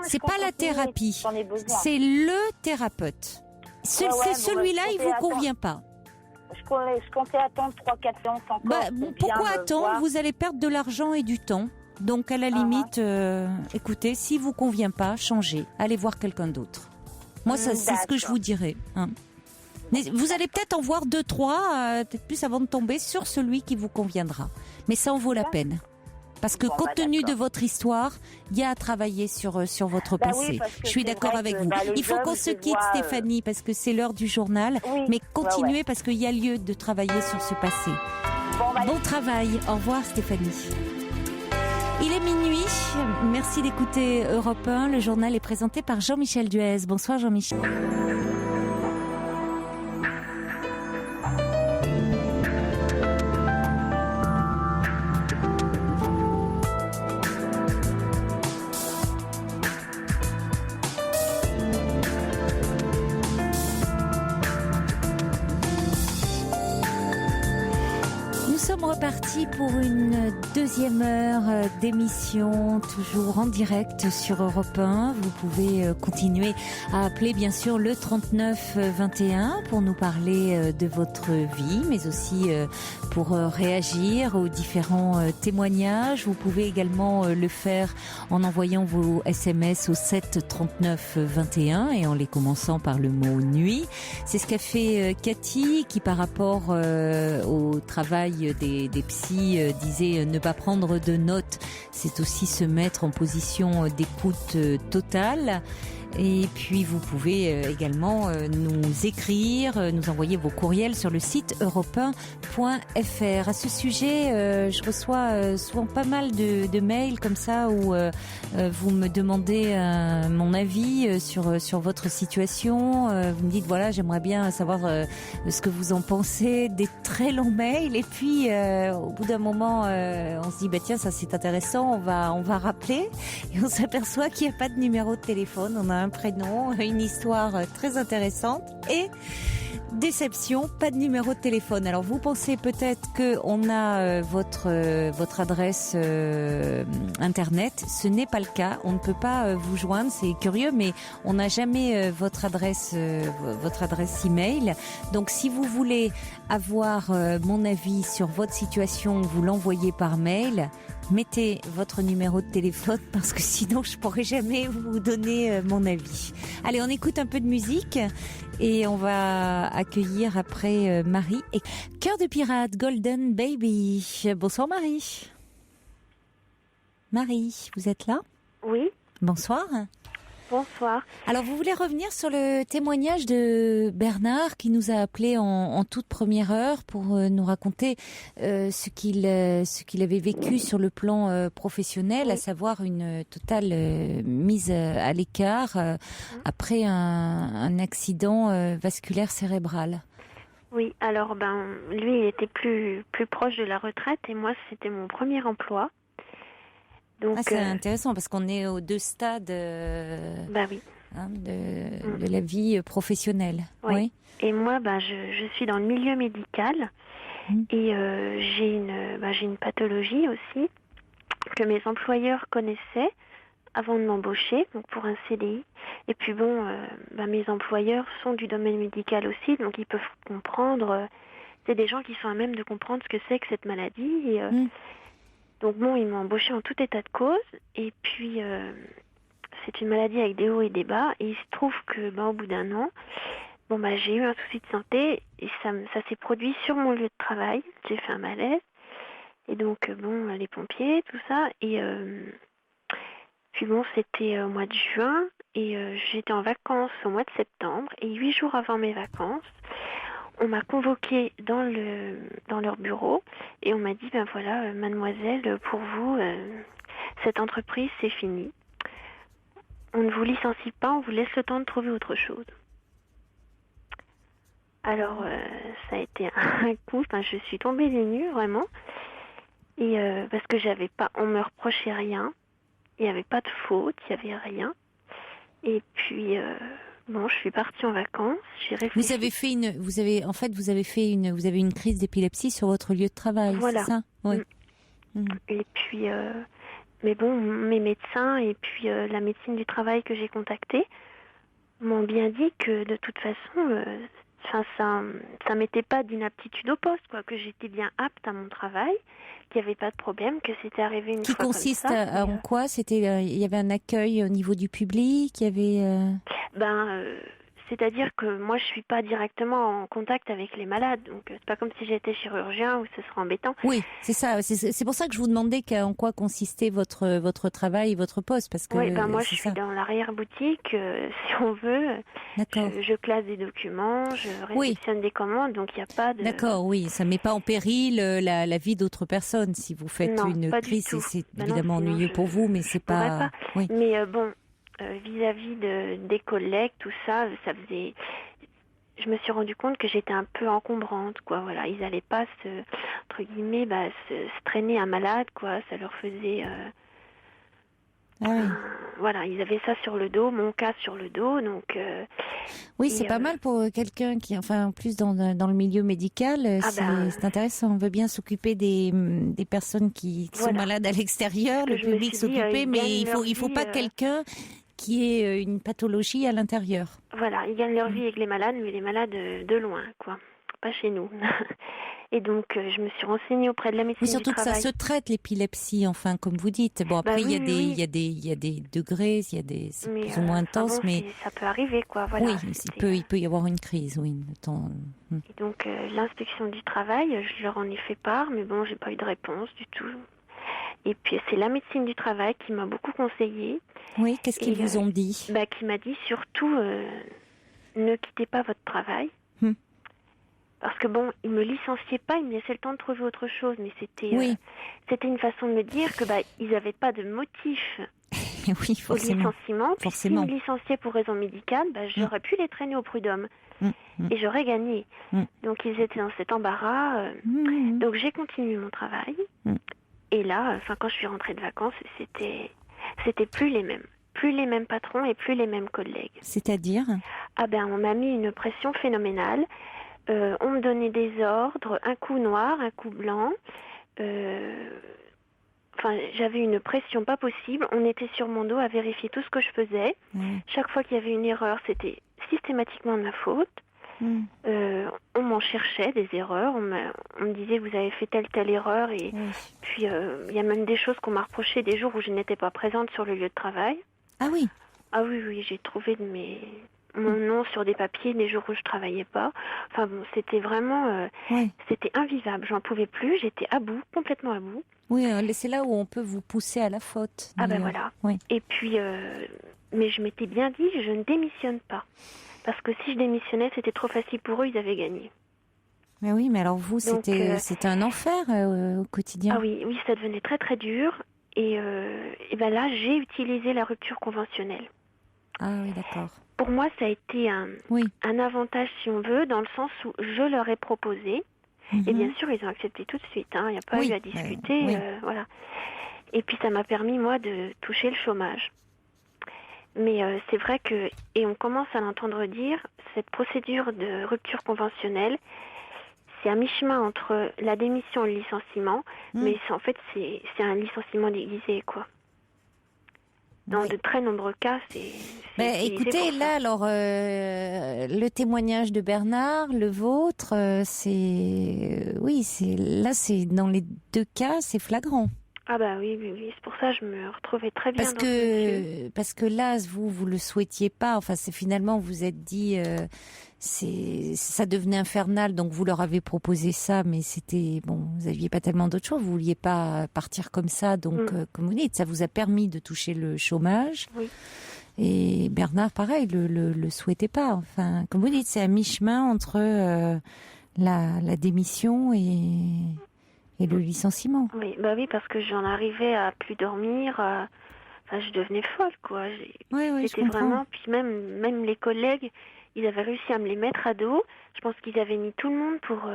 Speaker 1: C'est pas la thérapie. C'est le thérapeute. C'est celui-là, il vous convient pas.
Speaker 7: Je comptais attendre 3-4 séances encore.
Speaker 1: Pourquoi attendre? Vous allez perdre de l'argent et du temps. Donc à la limite, écoutez, si vous convient pas, changez, allez voir quelqu'un d'autre. Moi, c'est ce que je vous dirais. Hein. Mais vous allez peut-être en voir 2, 3, peut-être plus avant de tomber sur celui qui vous conviendra. Mais ça en vaut la peine. Parce que compte tenu de votre histoire, il y a à travailler sur votre passé. Je suis d'accord avec vous. Il faut qu'on se quitte, Stéphanie, parce que c'est l'heure du journal. Oui, mais continuez parce qu'il y a lieu de travailler sur ce passé. Bon travail. Au revoir, Stéphanie. Il est minuit. Merci d'écouter Europe 1. Le journal est présenté par Jean-Michel Duez. Bonsoir, Jean-Michel. Reparti pour une deuxième heure d'émission, toujours en direct sur Europe 1. Vous pouvez continuer à appeler bien sûr le 39 21 pour nous parler de votre vie, mais aussi pour réagir aux différents témoignages. Vous pouvez également le faire en envoyant vos SMS au 7 39 21 et en les commençant par le mot nuit. C'est ce qu'a fait Cathy qui, par rapport au travail des psys, disait ne pas prendre de notes, c'est aussi se mettre en position d'écoute totale. Et puis vous pouvez également nous écrire, nous envoyer vos courriels sur le site europe1.fr. À ce sujet, je reçois souvent pas mal de mails comme ça où vous me demandez mon avis sur votre situation. Vous me dites voilà, j'aimerais bien savoir ce que vous en pensez. Des très longs mails et puis au bout d'un moment on se dit bah tiens, ça c'est intéressant, on va rappeler et on s'aperçoit qu'il n'y a pas de numéro de téléphone. On a un prénom, une histoire très intéressante et déception, pas de numéro de téléphone. Alors vous pensez peut-être que on a votre adresse internet, ce n'est pas le cas. On ne peut pas vous joindre, c'est curieux, mais on n'a jamais votre adresse email. Donc si vous voulez avoir mon avis sur votre situation, vous l'envoyez par mail. Mettez votre numéro de téléphone parce que sinon je pourrai jamais vous donner mon avis. Allez, on écoute un peu de musique et on va accueillir après Marie et Cœur de pirate, Golden Baby. Bonsoir Marie. Marie, vous êtes là ?
Speaker 8: Oui.
Speaker 1: Bonsoir.
Speaker 8: Bonsoir.
Speaker 1: Alors, vous voulez revenir sur le témoignage de Bernard qui nous a appelé en toute première heure pour nous raconter ce qu'il avait vécu sur le plan professionnel, à savoir une totale mise à l'écart après un accident vasculaire cérébral.
Speaker 8: Oui, alors lui il était plus proche de la retraite et moi c'était mon premier emploi. Donc,
Speaker 1: c'est intéressant parce qu'on est aux deux stades
Speaker 8: oui.
Speaker 1: De la vie professionnelle.
Speaker 8: Oui.
Speaker 1: Oui.
Speaker 8: Et moi, je suis dans le milieu médical et j'ai une pathologie aussi que mes employeurs connaissaient avant de m'embaucher, donc pour un CDI. Et puis mes employeurs sont du domaine médical aussi, donc ils peuvent comprendre. C'est des gens qui sont à même de comprendre ce que c'est que cette maladie. Et, donc ils m'ont embauché en tout état de cause. Et puis c'est une maladie avec des hauts et des bas. Et il se trouve que au bout d'un an, j'ai eu un souci de santé et ça s'est produit sur mon lieu de travail. J'ai fait un malaise. Et donc les pompiers, tout ça. Et puis c'était au mois de juin et j'étais en vacances au mois de septembre. Et 8 jours avant mes vacances, on m'a convoquée dans leur bureau et on m'a dit voilà, mademoiselle, pour vous, cette entreprise, c'est fini. On ne vous licencie pas, on vous laisse le temps de trouver autre chose. Alors, ça a été un coup, je suis tombée des nues, vraiment. Et parce que on me reprochait rien, il n'y avait pas de faute, il n'y avait rien. Et puis, je suis partie en vacances, j'ai réfléchi.
Speaker 1: Vous avez fait une crise d'épilepsie sur votre lieu de travail,
Speaker 8: voilà.
Speaker 1: C'est ça? Oui.
Speaker 8: Et puis, mes médecins et puis la médecine du travail que j'ai contactée m'ont bien dit que de toute façon, ça mettait pas d'inaptitude au poste, quoi, que j'étais bien apte à mon travail, qu'il n'y avait pas de problème, que c'était arrivé une fois
Speaker 1: Qui consiste
Speaker 8: comme ça.
Speaker 1: en quoi? C'était, il y avait un accueil au niveau du public, il y avait.
Speaker 8: C'est-à-dire que moi, je suis pas directement en contact avec les malades, donc c'est pas comme si j'étais chirurgien où ce serait embêtant.
Speaker 1: Oui, c'est ça. C'est pour ça que je vous demandais en quoi consistait votre travail et votre poste, parce que.
Speaker 8: Oui, moi, je suis dans l'arrière-boutique, si on veut.
Speaker 1: D'accord.
Speaker 8: Je classe des documents, je réceptionne des commandes, donc il n'y a pas de...
Speaker 1: D'accord, oui, ça ne met pas en péril la vie d'autres personnes si vous faites une crise. C'est évidemment ennuyeux pour vous, mais c'est pas...
Speaker 8: Oui. Mais vis-à-vis des collègues, tout ça, faisait... Je me suis rendu compte que j'étais un peu encombrante, quoi. Voilà, ils n'allaient pas entre guillemets, se traîner un malade, quoi. Ça leur faisait... Voilà, ils avaient ça sur le dos, mon cas sur le dos, donc...
Speaker 1: oui, c'est pas mal pour quelqu'un qui, en plus dans le milieu médical, c'est intéressant. On veut bien s'occuper des personnes qui sont malades à l'extérieur, le public s'occuper, mais il faut pas quelqu'un qui ait une pathologie à l'intérieur.
Speaker 8: Voilà, ils gagnent leur vie avec les malades, mais les malades de loin, quoi, pas chez nous. Et donc, je me suis renseignée auprès de la médecine du travail.
Speaker 1: Mais surtout que ça se traite, l'épilepsie, comme vous dites. Bon, après, il y a des degrés, c'est plus ou moins intense, mais...
Speaker 8: Ça peut arriver, quoi, voilà.
Speaker 1: Oui, il peut y avoir une crise, oui.
Speaker 8: Et donc, l'inspection du travail, je leur en ai fait part, mais bon, j'ai pas eu de réponse du tout. Et puis, c'est la médecine du travail qui m'a beaucoup conseillée.
Speaker 1: Oui, qu'est-ce qu'ils vous ont dit?
Speaker 8: Qui m'a dit, surtout, ne quittez pas votre travail. Parce que bon, ils me licenciaient pas, ils me laissaient le temps de trouver autre chose, mais c'était une façon de me dire que ils n'avaient pas de motif
Speaker 1: oui,
Speaker 8: au licenciement. Puis s'ils me licenciaient pour raison médicale, j'aurais pu les traîner au prud'homme et j'aurais gagné. Donc ils étaient dans cet embarras. Donc j'ai continué mon travail. Et là, quand je suis rentrée de vacances, c'était plus les mêmes patrons et plus les mêmes collègues.
Speaker 1: C'est-à-dire?
Speaker 8: On m'a mis une pression phénoménale. On me donnait des ordres, un coup noir, un coup blanc. J'avais une pression pas possible. On était sur mon dos à vérifier tout ce que je faisais. Chaque fois qu'il y avait une erreur, c'était systématiquement de ma faute. On m'en cherchait des erreurs. On me disait vous avez fait telle erreur. Et puis il y a même des choses qu'on m'a reproché des jours où je n'étais pas présente sur le lieu de travail.
Speaker 1: Ah oui.
Speaker 8: Ah oui, j'ai trouvé mon nom sur des papiers des jours où je travaillais pas. C'était vraiment... C'était invivable. J'en pouvais plus. J'étais à bout, complètement à bout.
Speaker 1: Oui, c'est là où on peut vous pousser à la faute.
Speaker 8: Voilà. Oui. Et puis... mais je m'étais bien dit, je ne démissionne pas. Parce que si je démissionnais, c'était trop facile pour eux, ils avaient gagné.
Speaker 1: Mais oui, mais alors vous, c'était un enfer au quotidien.
Speaker 8: Ah oui, ça devenait très très dur. Et là, j'ai utilisé la rupture conventionnelle.
Speaker 1: Ah oui, d'accord.
Speaker 8: Pour moi, ça a été un avantage, si on veut, dans le sens où je leur ai proposé. Et bien sûr, ils ont accepté tout de suite. Il n'y a pas eu à discuter. Voilà. Et puis, ça m'a permis, moi, de toucher le chômage. Mais c'est vrai que, et on commence à l'entendre dire, cette procédure de rupture conventionnelle, c'est à mi-chemin entre la démission et le licenciement. Mais en fait, c'est un licenciement déguisé, quoi. Dans de très nombreux cas, c'est
Speaker 1: écoutez, là, alors, le témoignage de Bernard, le vôtre, c'est dans les deux cas, c'est flagrant.
Speaker 8: Ah oui, c'est pour ça que je me retrouvais très bien
Speaker 1: parce que là, vous le souhaitiez pas. C'est finalement, vous vous êtes dit, ça devenait infernal, donc vous leur avez proposé ça, mais vous aviez pas tellement d'autres choix. Vous vouliez pas partir comme ça, donc comme vous dites, ça vous a permis de toucher le chômage. Oui. Et Bernard, pareil, le souhaitait pas. Comme vous dites, c'est à mi-chemin entre la démission et le licenciement.
Speaker 8: Oui, parce que j'en arrivais à plus dormir. Je devenais folle, quoi. C'était vraiment. Puis même les collègues, ils avaient réussi à me les mettre à dos. Je pense qu'ils avaient mis tout le monde pour.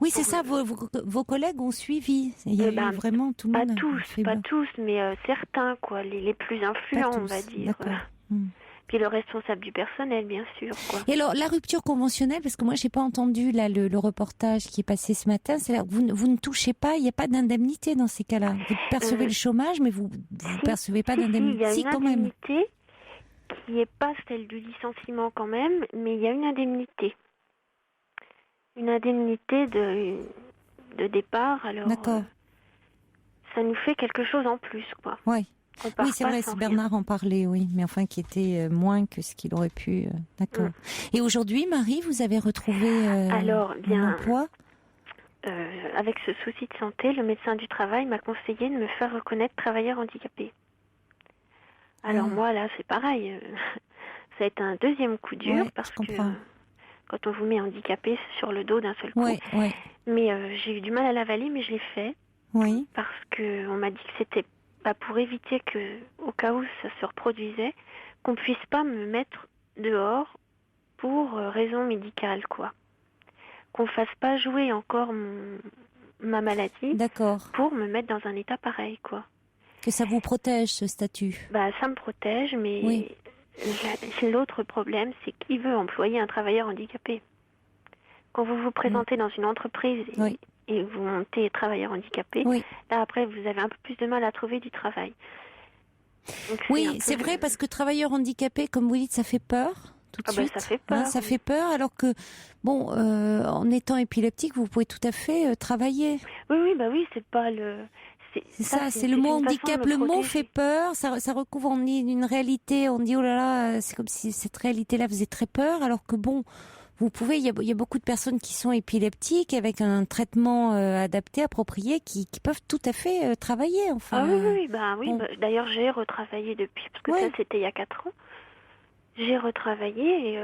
Speaker 1: Oui, c'est ça. Vos collègues ont suivi. Il y a eu vraiment tout le monde.
Speaker 8: Pas tous, mais certains, quoi. Les plus influents, on va dire. Puis le responsable du personnel, bien sûr, quoi.
Speaker 1: Et alors, la rupture conventionnelle, parce que moi, j'ai pas entendu là le reportage qui est passé ce matin, c'est-à-dire que vous ne touchez pas, il n'y a pas d'indemnité dans ces cas-là. Vous percevez le chômage, mais vous percevez pas d'indemnité.
Speaker 8: Il y a une indemnité qui n'est pas celle du licenciement quand même, mais il y a une indemnité. une indemnité de départ. Alors,
Speaker 1: D'accord.
Speaker 8: Ça nous fait quelque chose en plus, quoi.
Speaker 1: Oui.
Speaker 8: On
Speaker 1: Oui, c'est
Speaker 8: part
Speaker 1: vrai,
Speaker 8: pas sans
Speaker 1: Bernard en parlait, oui, mais enfin qui était moins que ce qu'il aurait pu. D'accord. Et aujourd'hui, Marie, vous avez retrouvé
Speaker 8: Alors,
Speaker 1: un emploi?
Speaker 8: Avec ce souci de santé, le médecin du travail m'a conseillé de me faire reconnaître travailleur handicapé. Alors moi, là, c'est pareil. Ça a été un deuxième coup dur parce que quand on vous met handicapé sur le dos d'un seul coup.
Speaker 1: Ouais.
Speaker 8: Mais j'ai eu du mal à l'avaler, mais je l'ai fait.
Speaker 1: Oui.
Speaker 8: Parce qu'on m'a dit que c'était pas pour éviter que, au cas où ça se reproduisait, qu'on puisse pas me mettre dehors pour raison médicale, quoi. Qu'on fasse pas jouer encore ma maladie.
Speaker 1: D'accord.
Speaker 8: Pour me mettre dans un état pareil, quoi.
Speaker 1: Que ça vous protège, ce statut?
Speaker 8: Bah, ça me protège, mais l'autre problème, c'est qui veut employer un travailleur handicapé? Quand vous vous présentez dans une entreprise et vous montez travailleur handicapé, là, après, vous avez un peu plus de mal à trouver du travail. Donc,
Speaker 1: oui, c'est vrai, parce que travailleur handicapé, comme vous dites, ça fait peur. Tout de suite.
Speaker 8: Ça fait peur.
Speaker 1: Ça fait peur, alors que, bon, en étant épileptique, vous pouvez tout à fait travailler.
Speaker 8: Oui, c'est pas le...
Speaker 1: C'est ça, c'est le mot handicap. Le mot fait peur, ça recouvre en une réalité. On dit, oh là là, c'est comme si cette réalité-là faisait très peur, alors que bon, vous pouvez, il y a beaucoup de personnes qui sont épileptiques avec un traitement adapté, approprié, qui peuvent tout à fait travailler. Enfin,
Speaker 8: oui. D'ailleurs, j'ai retravaillé depuis, parce que ça, c'était il y a 4 ans. J'ai retravaillé et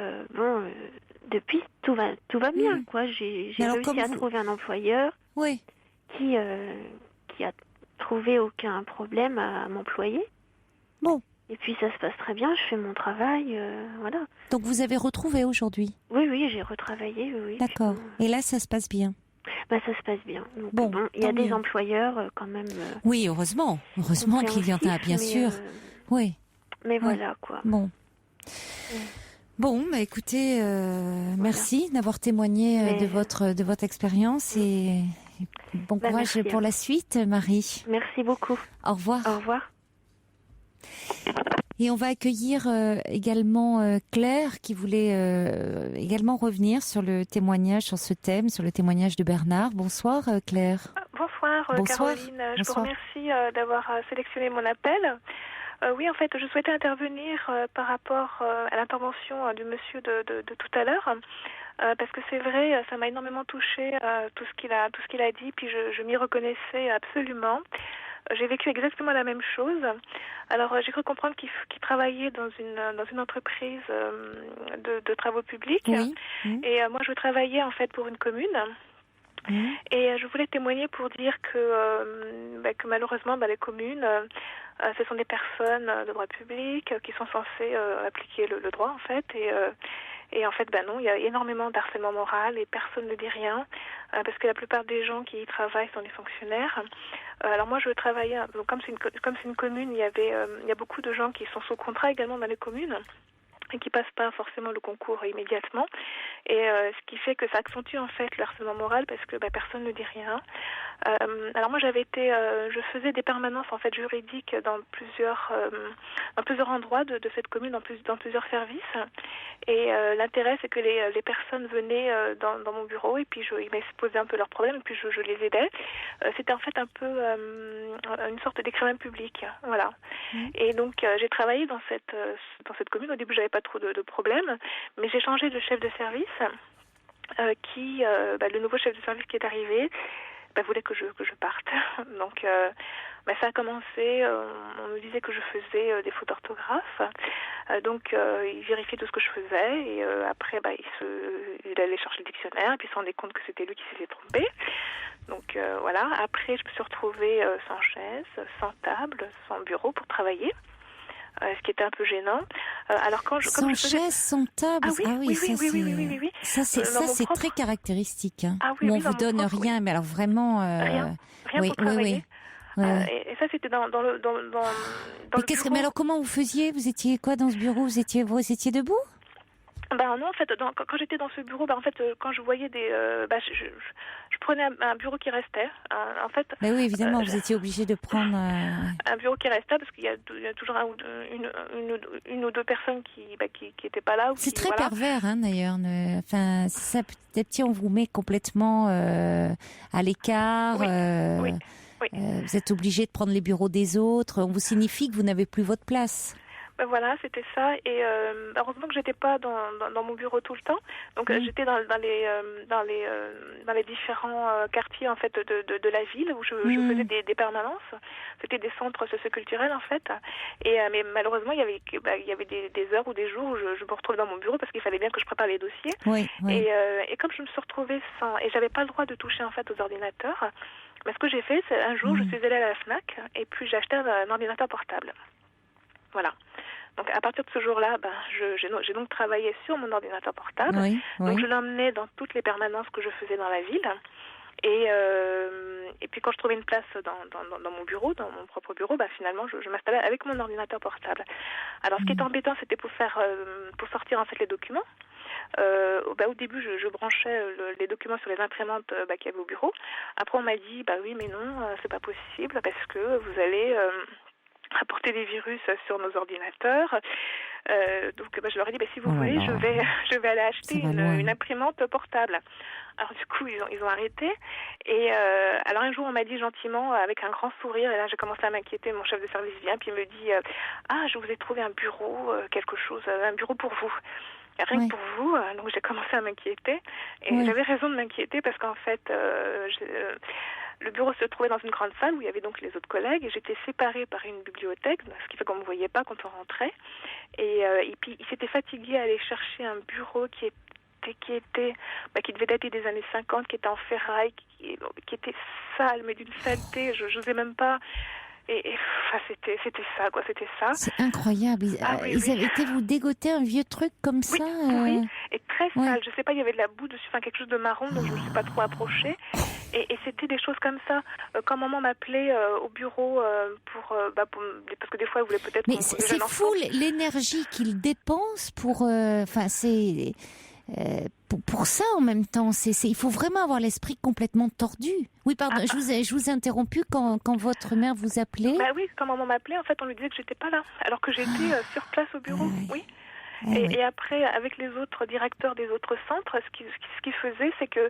Speaker 8: depuis tout va bien, quoi. J'ai réussi à trouver un employeur qui a trouvé aucun problème à m'employer.
Speaker 1: Bon.
Speaker 8: Et puis ça se passe très bien, je fais mon travail, voilà.
Speaker 1: Donc vous avez retrouvé aujourd'hui?
Speaker 8: Oui, j'ai retravaillé, oui.
Speaker 1: D'accord. Et là, ça se passe bien?
Speaker 8: Bah, ça se passe bien. Donc, bon, il y a des employeurs quand même.
Speaker 1: Oui, heureusement qu'il y en a, bien sûr. Oui.
Speaker 8: Mais voilà, quoi.
Speaker 1: Bon. Bon, bah écoutez, merci d'avoir témoigné de votre expérience et bon courage pour la suite, Marie.
Speaker 8: Merci beaucoup.
Speaker 1: Au revoir.
Speaker 8: Au revoir.
Speaker 1: Et on va accueillir également Claire qui voulait également revenir sur le témoignage, sur ce thème, sur le témoignage de Bernard. Bonsoir Claire.
Speaker 9: Bonsoir. Caroline. Je vous remercie d'avoir sélectionné mon appel. Oui, en fait, je souhaitais intervenir par rapport à l'intervention du monsieur de tout à l'heure, parce que c'est vrai, ça m'a énormément touchée tout ce qu'il a dit, puis je m'y reconnaissais absolument. J'ai vécu exactement la même chose. Alors, j'ai cru comprendre qu'il travaillait dans une entreprise de travaux publics, et moi, je travaillais en fait pour une commune. Et je voulais témoigner pour dire que malheureusement, les communes, ce sont des personnes de droit public qui sont censées appliquer le droit, en fait. Et en fait, non, il y a énormément d'harcèlement moral et personne ne dit rien, parce que la plupart des gens qui y travaillent sont des fonctionnaires. Alors moi, je travaillais, donc comme c'est une commune, il y a beaucoup de gens qui sont sous contrat également dans les communes, et qui passent pas forcément le concours immédiatement, et ce qui fait que ça accentue en fait le harcèlement moral parce que personne ne dit rien. Alors moi je faisais des permanences en fait juridiques dans plusieurs endroits de cette commune, dans plusieurs services, et l'intérêt c'est que les personnes venaient dans mon bureau et puis ils m'exposaient un peu leurs problèmes et puis je les aidais. C'était en fait un peu une sorte d'écrivain public, voilà. Et donc j'ai travaillé dans cette commune. Au début j'avais pas trop de problèmes, mais j'ai changé de chef de service le nouveau chef de service qui est arrivé voulait que je parte. Donc ça a commencé, on me disait que je faisais des fautes d'orthographe, donc il vérifiait tout ce que je faisais, et après il allait chercher le dictionnaire et puis il se rendait compte que c'était lui qui s'était trompé. Donc voilà, après je me suis retrouvée sans chaise, sans table, sans bureau pour travailler. Ce qui était un peu gênant. Alors
Speaker 1: sans chaise, sans table. Oui. Ça c'est très caractéristique. Hein. Où on vous donne rien, mais alors vraiment.
Speaker 9: Rien pour travailler. Et ça c'était dans le bureau.
Speaker 1: Mais alors comment vous faisiez? Vous étiez quoi dans ce bureau? Vous étiez debout?
Speaker 9: Ben non, en fait, quand j'étais dans ce bureau, en fait, quand je voyais je prenais un bureau qui restait. En fait.
Speaker 1: Ben oui, évidemment, vous étiez obligé de prendre
Speaker 9: un bureau qui restait parce qu'il y a toujours une ou deux personnes qui étaient pas là.
Speaker 1: C'est très pervers, hein, d'ailleurs. Enfin, c'est ça, petit à petit, on vous met complètement à l'écart.
Speaker 9: Oui.
Speaker 1: Vous êtes obligé de prendre les bureaux des autres. On vous signifie que vous n'avez plus votre place.
Speaker 9: Ben voilà, c'était ça. Et heureusement que j'étais pas dans mon bureau tout le temps. Donc j'étais dans les différents quartiers en fait de la ville où je faisais des permanences. C'était des centres socioculturels en fait. Et mais malheureusement il y avait des heures ou des jours où je me retrouvais dans mon bureau parce qu'il fallait bien que je prépare les dossiers.
Speaker 1: Oui.
Speaker 9: Et comme je me suis retrouvée et j'avais pas le droit de toucher en fait aux ordinateurs. Mais ce que j'ai fait, c'est un jour je suis allée à la Fnac et puis j'ai acheté un ordinateur portable. Voilà. Donc à partir de ce jour-là, j'ai donc travaillé sur mon ordinateur portable. Donc je l'emmenais dans toutes les permanences que je faisais dans la ville. Et puis quand je trouvais une place dans mon bureau, dans mon propre bureau, finalement je m'installais avec mon ordinateur portable. Alors ce qui était embêtant, c'était pour sortir en fait les documents. Au début, je branchais les documents sur les imprimantes qu'il y avait au bureau. Après, on m'a dit, oui, mais non, c'est pas possible parce que vous allez apporter des virus sur nos ordinateurs. Donc, je leur ai dit, si vous voulez, je vais aller acheter une imprimante portable. Alors du coup, ils ont arrêté. Et alors un jour, on m'a dit gentiment, avec un grand sourire, et là j'ai commencé à m'inquiéter, mon chef de service vient, puis il me dit, je vous ai trouvé un bureau, un bureau pour vous. Rien que pour vous, donc j'ai commencé à m'inquiéter. Et j'avais raison de m'inquiéter parce qu'en fait, le bureau se trouvait dans une grande salle où il y avait donc les autres collègues et j'étais séparée par une bibliothèque, ce qui fait qu'on ne me voyait pas quand on rentrait. Et puis, il s'était fatigué à aller chercher un bureau qui devait dater des années 50, qui était en ferraille, qui était sale, mais d'une saleté, je n'osais même pas... c'était ça, quoi, c'était ça.
Speaker 1: C'est incroyable. Ils avaient été vous dégoter un vieux truc comme ça
Speaker 9: Oui, et très sale. Je sais pas, il y avait de la boue dessus, quelque chose de marron, donc je me suis pas trop approchée. Et c'était des choses comme ça. Quand maman m'appelait au bureau parce que des fois, elle voulait peut-être...
Speaker 1: Mais c'est fou l'énergie qu'ils dépensent pour... pour ça en même temps, il faut vraiment avoir l'esprit complètement tordu. Oui, pardon, je vous ai interrompu quand votre mère vous appelait.
Speaker 9: Oui, quand maman m'appelait, en fait, on lui disait que j'étais pas là, alors que j'étais sur place au bureau. Oui. Et après, avec les autres directeurs des autres centres, ce qu'ils faisaient, c'est que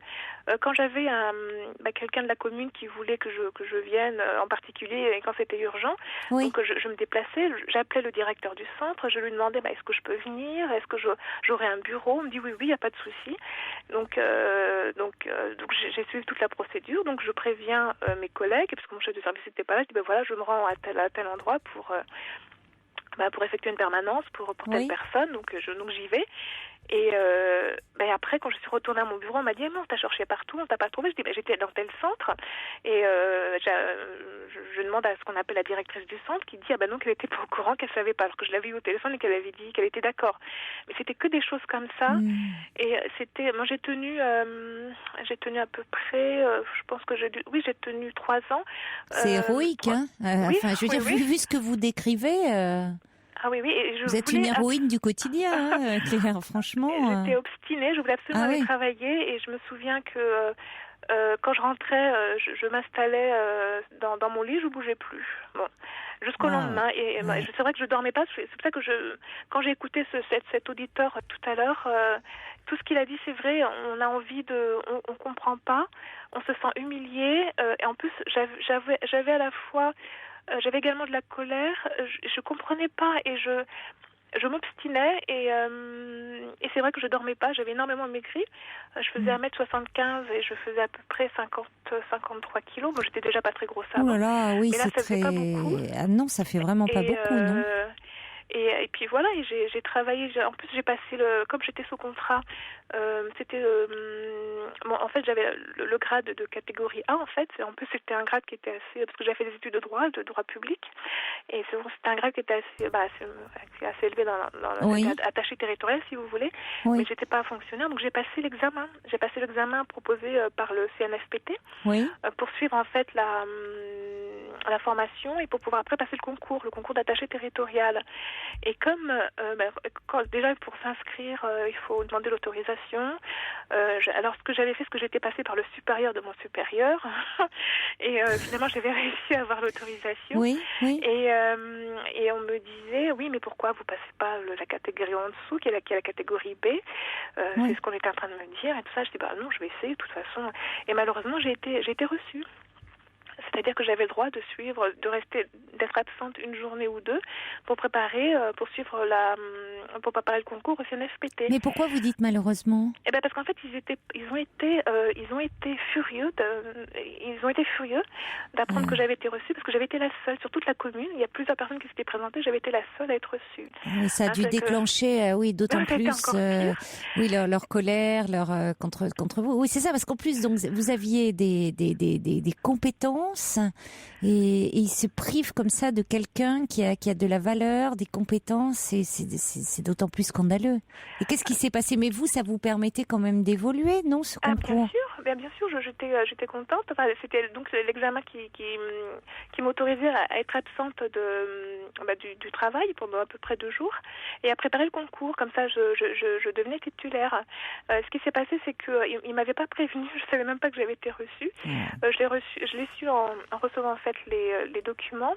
Speaker 9: quand j'avais quelqu'un de la commune qui voulait que je vienne, en particulier et quand c'était urgent, donc je me déplaçais, j'appelais le directeur du centre, je lui demandais est-ce que je peux venir, est-ce que j'aurai un bureau, on me dit oui, il n'y a pas de souci. Donc j'ai suivi toute la procédure, donc je préviens mes collègues, parce que mon chef de service n'était pas là, je dis je me rends à tel endroit pour effectuer une permanence pour telle personne, donc j'y vais. Et après, quand je suis retournée à mon bureau, on m'a dit non, on t'a cherché partout, on t'a pas trouvé. Je dis j'étais dans tel centre et je demande à ce qu'on appelle la directrice du centre qui dit non, qu'elle était pas au courant, qu'elle savait pas, alors que je l'avais eu au téléphone et qu'elle avait dit qu'elle était d'accord. Mais c'était que des choses comme ça. Et c'était, moi j'ai tenu à peu près, je pense que j'ai tenu 3 ans.
Speaker 1: C'est héroïque, hein. Vu ce que vous décrivez.
Speaker 9: Ah oui, et
Speaker 1: vous êtes une héroïne du quotidien, Claire, franchement.
Speaker 9: J'étais obstinée, je voulais absolument aller travailler et je me souviens que quand je rentrais, je m'installais dans mon lit, je bougeais plus. Jusqu'au lendemain. Et c'est vrai que je dormais pas. C'est pour ça que quand j'ai écouté cet auditeur tout à l'heure, tout ce qu'il a dit, c'est vrai. On a envie on comprend pas. On se sent humilié. Et en plus, j'avais à la fois... j'avais également de la colère, je comprenais pas et je m'obstinais et c'est vrai que je dormais pas, j'avais énormément maigri. Je faisais 1m75 et je faisais à peu près 53 kilos. Moi, j'étais déjà pas très grosse avant.
Speaker 1: Oh là là, oui,
Speaker 9: mais là, ça faisait pas beaucoup.
Speaker 1: Ah non, ça fait vraiment pas beaucoup, non.
Speaker 9: Et puis voilà, j'ai travaillé. En plus, j'ai passé comme j'étais sous contrat, c'était en fait j'avais le grade de catégorie A en fait. En plus c'était un grade qui était assez, parce que j'avais fait des études de droit public, et c'était un grade qui était assez élevé dans attaché territorial si vous voulez. Mais j'étais pas fonctionnaire, donc j'ai passé l'examen. J'ai passé l'examen proposé par le CNFPT pour suivre en fait la formation et pour pouvoir après passer le concours d'attaché territorial. Et comme déjà pour s'inscrire, il faut demander l'autorisation. Alors ce que j'avais fait, c'est que j'étais passée par le supérieur de mon supérieur et finalement j'avais réussi à avoir l'autorisation.
Speaker 1: Oui.
Speaker 9: Et on me disait oui, mais pourquoi vous passez pas la catégorie en dessous, qui est la catégorie B? C'est ce qu'on était en train de me dire et tout ça. Je dis non, je vais essayer de toute façon. Et malheureusement j'ai été reçue. C'est-à-dire que j'avais le droit d'être absente une journée ou deux pour préparer le concours au CNFPT.
Speaker 1: Mais pourquoi vous dites malheureusement?
Speaker 9: Eh ben parce qu'en fait ils ont été furieux d'apprendre que j'avais été reçue parce que j'avais été la seule sur toute la commune. Il y a plusieurs personnes qui s'étaient présentées, j'avais été la seule à être reçue.
Speaker 1: Mais ça a dû déclencher, d'autant plus, leur colère, contre vous. Oui, c'est ça, parce qu'en plus, donc vous aviez des compétences. Et il se prive comme ça de quelqu'un qui a de la valeur, des compétences, et c'est d'autant plus scandaleux. Et qu'est-ce qui s'est passé? Mais vous, ça vous permettait quand même d'évoluer, non, ce concours?
Speaker 9: Bien sûr, j'étais contente. Enfin, c'était donc l'examen qui m'autorisait à être absente du travail pendant à peu près 2 jours et à préparer le concours. Comme ça, je devenais titulaire. Ce qui s'est passé, c'est qu'il m'avait pas prévenu. Je savais même pas que j'avais été reçue. Je l'ai su en recevant en fait les documents.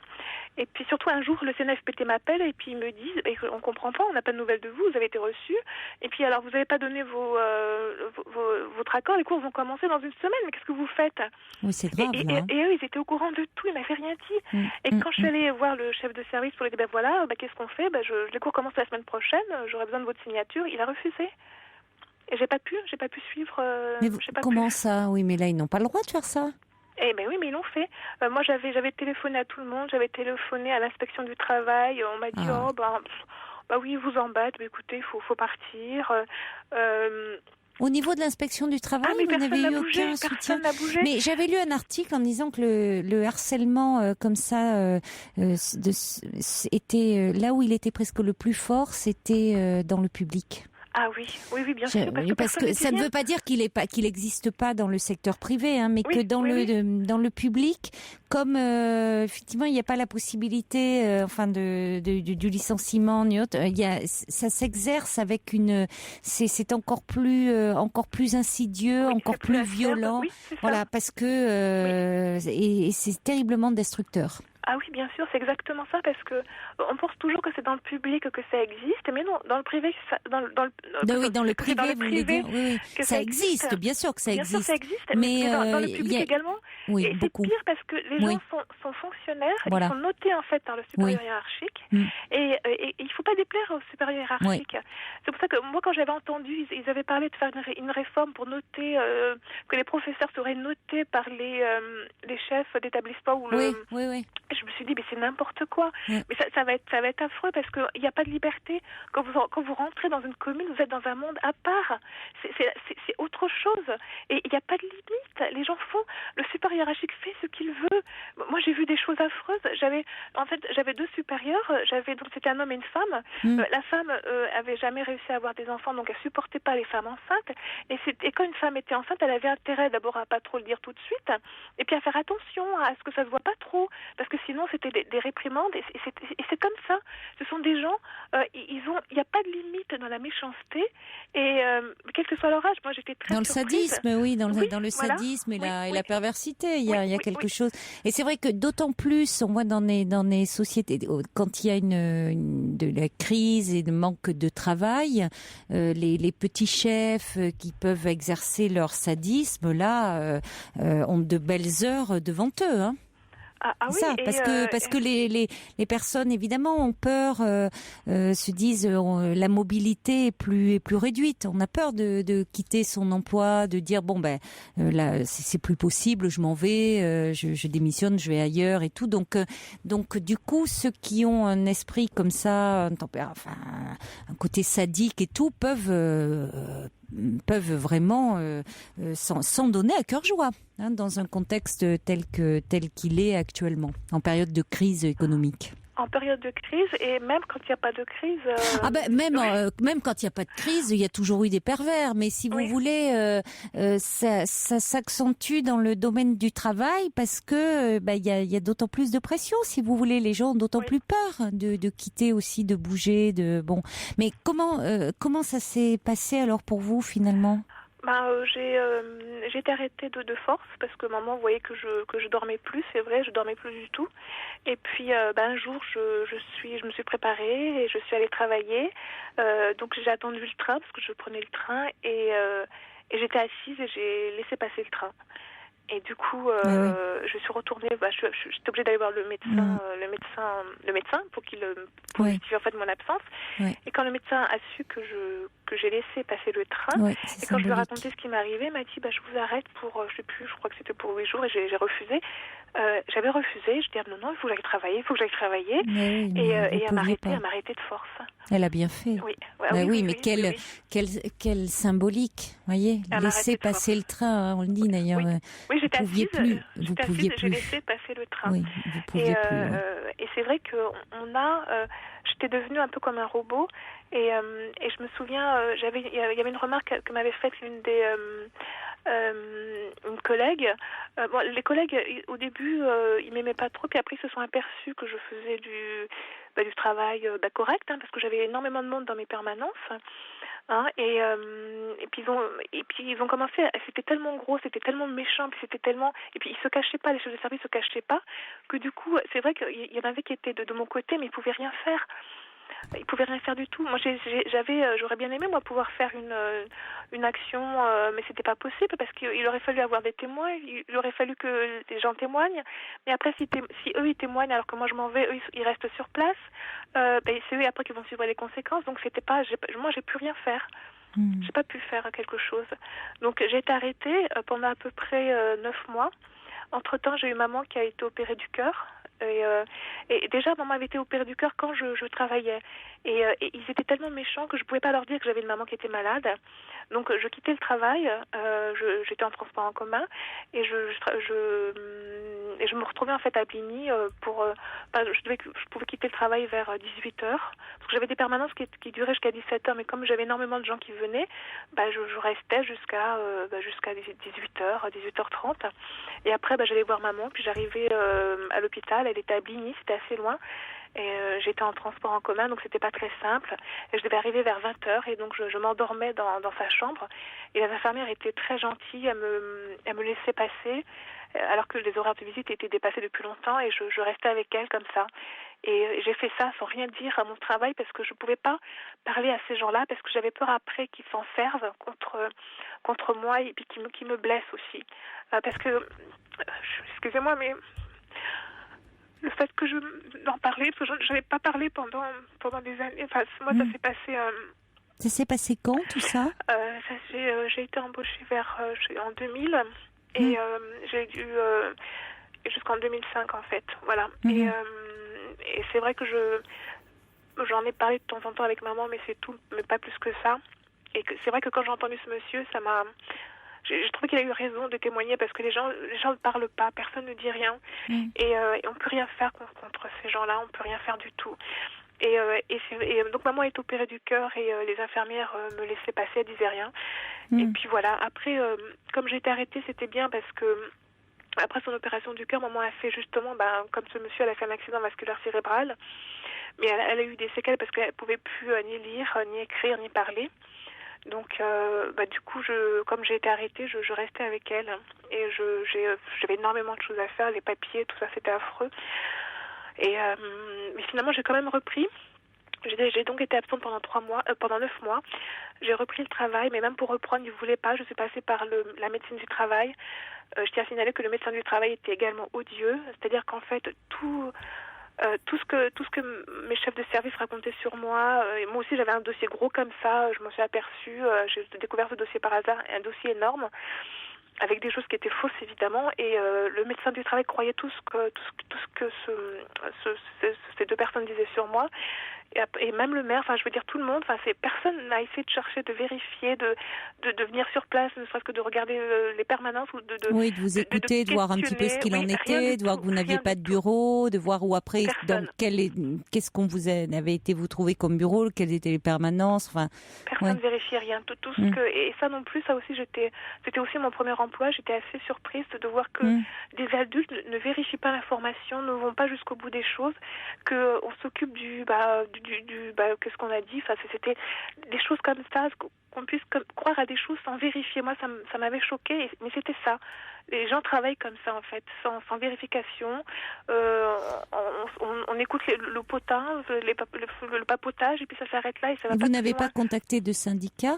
Speaker 9: Et puis surtout un jour, le CNFPT m'appelle et puis ils me disent on comprend pas, on n'a pas de nouvelles de vous, vous avez été reçu. Et puis alors vous n'avez pas donné votre accord, les cours vont commencer dans une semaine, mais qu'est-ce que vous faites?
Speaker 1: Oui, c'est grave.
Speaker 9: Et eux, ils étaient au courant de tout, ils m'avaient rien dit. Et quand je suis allée voir le chef de service pour lui dire qu'est-ce qu'on fait? Les cours commencent la semaine prochaine, j'aurais besoin de votre signature. Il a refusé. Et j'ai pas pu suivre.
Speaker 1: Comment ça? Oui, mais là ils n'ont pas le droit de faire ça.
Speaker 9: Eh ben oui, mais ils l'ont fait. Moi, j'avais téléphoné à tout le monde, j'avais téléphoné à l'inspection du travail. On m'a dit oui, vous en battent. Mais écoutez, il faut partir.
Speaker 1: Au niveau de l'inspection du travail, vous n'avez eu aucun soutien. Mais j'avais lu un article en disant que le harcèlement comme ça était là où il était presque le plus fort, c'était dans le public.
Speaker 9: Ah oui, bien sûr.
Speaker 1: Parce que ça ne veut pas dire qu'il n'existe pas dans le secteur privé, mais que dans le public, comme effectivement il n'y a pas la possibilité, du licenciement ni autre, ça s'exerce avec c'est encore plus insidieux, encore plus violent, parce que et c'est terriblement destructeur.
Speaker 9: Ah oui, bien sûr, c'est exactement ça, parce que on pense toujours que c'est dans le public que ça existe, mais non, dans le privé, dans le privé,
Speaker 1: oui, ça existe, bien sûr que ça existe.
Speaker 9: Bien sûr, ça existe, mais dans le public également.
Speaker 1: Oui,
Speaker 9: et
Speaker 1: beaucoup.
Speaker 9: C'est pire parce que les gens sont fonctionnaires, ils sont notés en fait par le supérieur hiérarchique, et il ne faut pas déplaire au supérieur hiérarchique. C'est pour ça que moi, quand j'avais entendu, ils avaient parlé de faire une réforme pour noter que les professeurs seraient notés par les chefs d'établissement ou
Speaker 1: Oui.
Speaker 9: Je me suis dit, mais c'est n'importe quoi. Mais ça va être affreux parce qu'il n'y a pas de liberté. Quand vous rentrez dans une commune, vous êtes dans un monde à part. C'est autre chose. Et il n'y a pas de limite. Les gens le supérieur hiérarchique fait ce qu'il veut. Moi, j'ai vu des choses affreuses. J'avais 2 supérieurs. Donc c'était un homme et une femme. La femme avait jamais réussi à avoir des enfants, donc elle supportait pas les femmes enceintes. Et quand une femme était enceinte, elle avait intérêt d'abord à pas trop le dire tout de suite, et puis à faire attention à ce que ça se voit pas trop, parce que sinon c'était des réprimandes. Et c'est comme ça. Ce sont des gens. Il n'y a pas de limite dans la méchanceté. Et quel que soit leur âge, moi j'étais très surprise.
Speaker 1: Dans le sadisme et la perversité, il y a quelque chose. Et c'est vrai que d'autant plus, on voit dans les sociétés, quand il y a de la crise et de manque de travail, les petits chefs qui peuvent exercer leur sadisme, là, ont de belles heures devant eux, parce que les personnes évidemment ont peur, se disent la mobilité est plus réduite. On a peur de quitter son emploi, de dire là c'est plus possible, je m'en vais, je démissionne, je vais ailleurs et tout. Donc du coup ceux qui ont un esprit comme ça, un côté sadique et tout, peuvent vraiment s'en donner à cœur joie, dans un contexte tel qu'il est actuellement, en période de crise économique.
Speaker 9: En période de crise et même quand il n'y a pas de crise.
Speaker 1: Même quand il n'y a pas de crise, il y a toujours eu des pervers. Mais si vous voulez, ça s'accentue dans le domaine du travail parce que il y a d'autant plus de pression. Si vous voulez, les gens ont d'autant plus peur de quitter aussi, de bouger, Mais comment ça s'est passé alors pour vous finalement?
Speaker 9: J'ai été arrêtée de force parce que maman voyait que je dormais plus, c'est vrai, je dormais plus du tout. Et puis un jour je me suis préparée et je suis allée travailler. Donc j'ai attendu le train parce que je prenais le train et j'étais assise et j'ai laissé passer le train. Et du coup, je suis retournée. J'étais obligée d'aller voir le médecin pour qu'il justifie en fait mon absence. Ouais. Et quand le médecin a su que j'ai laissé passer le train, et quand je lui ai raconté ce qui m'arrivait, il m'a dit je vous arrête pour je sais plus, je crois que c'était pour 8 jours et j'ai refusé. J'avais refusé. Je dis non, il faut que j'aille travailler, et elle m'a arrêté de force.
Speaker 1: Elle a bien fait. Oui, mais quelle symbolique, voyez, laisser passer le train, on le dit d'ailleurs.
Speaker 9: Oui, j'étais assise.
Speaker 1: Vous pouviez plus.
Speaker 9: J'ai laissé passer le train.
Speaker 1: Oui, vous pouviez plus.
Speaker 9: Et c'est vrai que j'étais devenue un peu comme un robot. Et je me souviens, il y avait une remarque que m'avait faite une collègue. Les collègues, au début, ils m'aimaient pas trop, puis après ils se sont aperçus que je faisais du travail correct, parce que j'avais énormément de monde dans mes permanences. Et puis ils ont commencé. C'était tellement gros, c'était tellement méchant, puis et puis ils se cachaient pas, les chefs de service se cachaient pas, que du coup, c'est vrai qu'il y en avait qui étaient de mon côté, mais ils pouvaient rien faire. Ils pouvaient rien faire du tout. Moi, j'aurais bien aimé pouvoir faire une action, mais c'était pas possible parce qu'il aurait fallu avoir des témoins. Il aurait fallu que les gens témoignent. Mais après, si eux ils témoignent alors que moi je m'en vais, eux ils restent sur place. C'est eux après qui vont subir les conséquences. Donc moi j'ai pu rien faire. J'ai pas pu faire quelque chose. Donc j'ai été arrêtée pendant à peu près 9 mois. Entre-temps, j'ai eu maman qui a été opérée du cœur. Et déjà, maman avait été opérée du cœur quand je travaillais. Et ils étaient tellement méchants que je ne pouvais pas leur dire que j'avais une maman qui était malade. Donc, je quittais le travail. J'étais en transport en commun. Et je me retrouvais en fait à Bligny je pouvais quitter le travail vers 18h. Parce que j'avais des permanences qui duraient jusqu'à 17h. Mais comme j'avais énormément de gens qui venaient, je restais jusqu'à 18h, 18h30. Et après, j'allais voir maman. Puis j'arrivais à l'hôpital. Elle était à Bligny, c'était assez loin. Et j'étais en transport en commun, donc c'était pas très simple. Et je devais arriver vers 20h, et donc je m'endormais dans sa chambre. Et les infirmières étaient très gentilles, elles me laissaient passer, alors que les horaires de visite étaient dépassés depuis longtemps, et je restais avec elles comme ça. Et j'ai fait ça sans rien dire à mon travail, parce que je pouvais pas parler à ces gens-là, parce que j'avais peur après qu'ils s'en servent contre moi, et puis qu'ils me blessent aussi. Parce que, excusez-moi, mais le fait que je n'en parlais, parce que je n'avais pas parlé pendant des années. Enfin, moi, ça s'est passé.
Speaker 1: Ça s'est passé quand, tout ça?
Speaker 9: J'ai été embauchée en 2000 et j'ai dû jusqu'en 2005 en fait. Voilà. Et c'est vrai que j'en ai parlé de temps en temps avec maman, mais c'est tout, mais pas plus que ça. Et c'est vrai que quand j'ai entendu ce monsieur, ça m'a. Je trouve qu'il a eu raison de témoigner parce que les gens ne parlent pas, personne ne dit rien. Et on ne peut rien faire contre ces gens-là, on ne peut rien faire du tout. Et donc maman est opérée du cœur et les infirmières me laissaient passer, elles disaient rien. Et puis voilà, après, comme j'ai été arrêtée, c'était bien parce que après son opération du cœur, maman a fait justement, comme ce monsieur, elle a fait un accident vasculaire cérébral. Mais elle a eu des séquelles parce qu'elle ne pouvait plus ni lire, ni écrire, ni parler. Donc, du coup, comme j'ai été arrêtée, je restais avec elle. Et j'avais énormément de choses à faire, les papiers, tout ça, c'était affreux. Mais finalement, j'ai quand même repris. J'ai donc été absente pendant 9 mois. J'ai repris le travail, mais même pour reprendre, il ne voulait pas. Je suis passée par la médecine du travail. Je tiens à signaler que le médecin du travail était également odieux. C'est-à-dire qu'en fait, tout ce que mes chefs de service racontaient sur moi, et moi aussi j'avais un dossier gros comme ça, je m'en suis aperçue, j'ai découvert ce dossier par hasard, un dossier énorme, avec des choses qui étaient fausses évidemment, et le médecin du travail croyait tout ce que ces deux personnes disaient sur moi, et même le maire, enfin je veux dire tout le monde, enfin personne n'a essayé de chercher, de vérifier, de venir sur place, ne serait-ce que de regarder les permanences ou de
Speaker 1: vous écouter, de voir un petit peu ce qu'il en était, de voir que vous n'aviez pas de bureau, de voir où après qu'est-ce qu'on vous avait été vous trouver comme bureau, quelles étaient les permanences, enfin
Speaker 9: personne ne vérifiait rien, tout ce que, et ça non plus, ça aussi c'était aussi mon premier emploi, j'étais assez surprise de voir que des adultes ne vérifient pas l'information, ne vont pas jusqu'au bout des choses, que on s'occupe qu'est-ce qu'on a dit, enfin c'était des choses comme ça, qu'on puisse croire à des choses sans vérifier. Moi ça m'avait choquée, mais c'était ça. Les gens travaillent comme ça en fait, sans vérification. On écoute le potin, le papotage, et puis ça s'arrête là et ça va pas.
Speaker 1: Vous n'avez pas contacté de syndicat?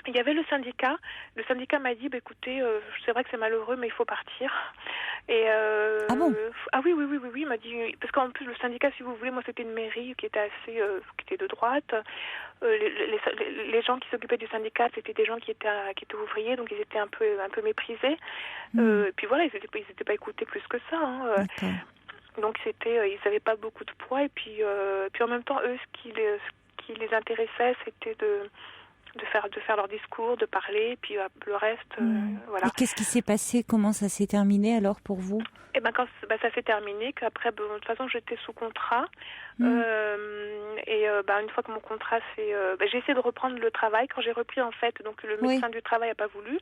Speaker 9: Il y avait le syndicat. Le syndicat m'a dit, écoutez, c'est vrai que c'est malheureux, mais il faut partir. Et
Speaker 1: ah bon?
Speaker 9: Ah oui, il m'a dit, parce qu'en plus le syndicat, si vous voulez, moi c'était une mairie qui était qui était de droite. Les gens qui s'occupaient du syndicat, c'était des gens qui étaient ouvriers, donc ils étaient un peu méprisés. Puis voilà, ils n'étaient pas écoutés plus que ça. Hein. Donc ils n'avaient pas beaucoup de poids. Et puis en même temps, eux, ce qui les intéressait, c'était de faire leur discours, de parler, puis le reste, voilà.
Speaker 1: Et qu'est-ce qui s'est passé? Comment ça s'est terminé alors pour vous?
Speaker 9: Et quand ça s'est terminé, qu'après, de toute façon, j'étais sous contrat. Une fois que mon contrat j'ai essayé de reprendre le travail quand j'ai repris en fait. Donc le médecin du travail n'a pas voulu,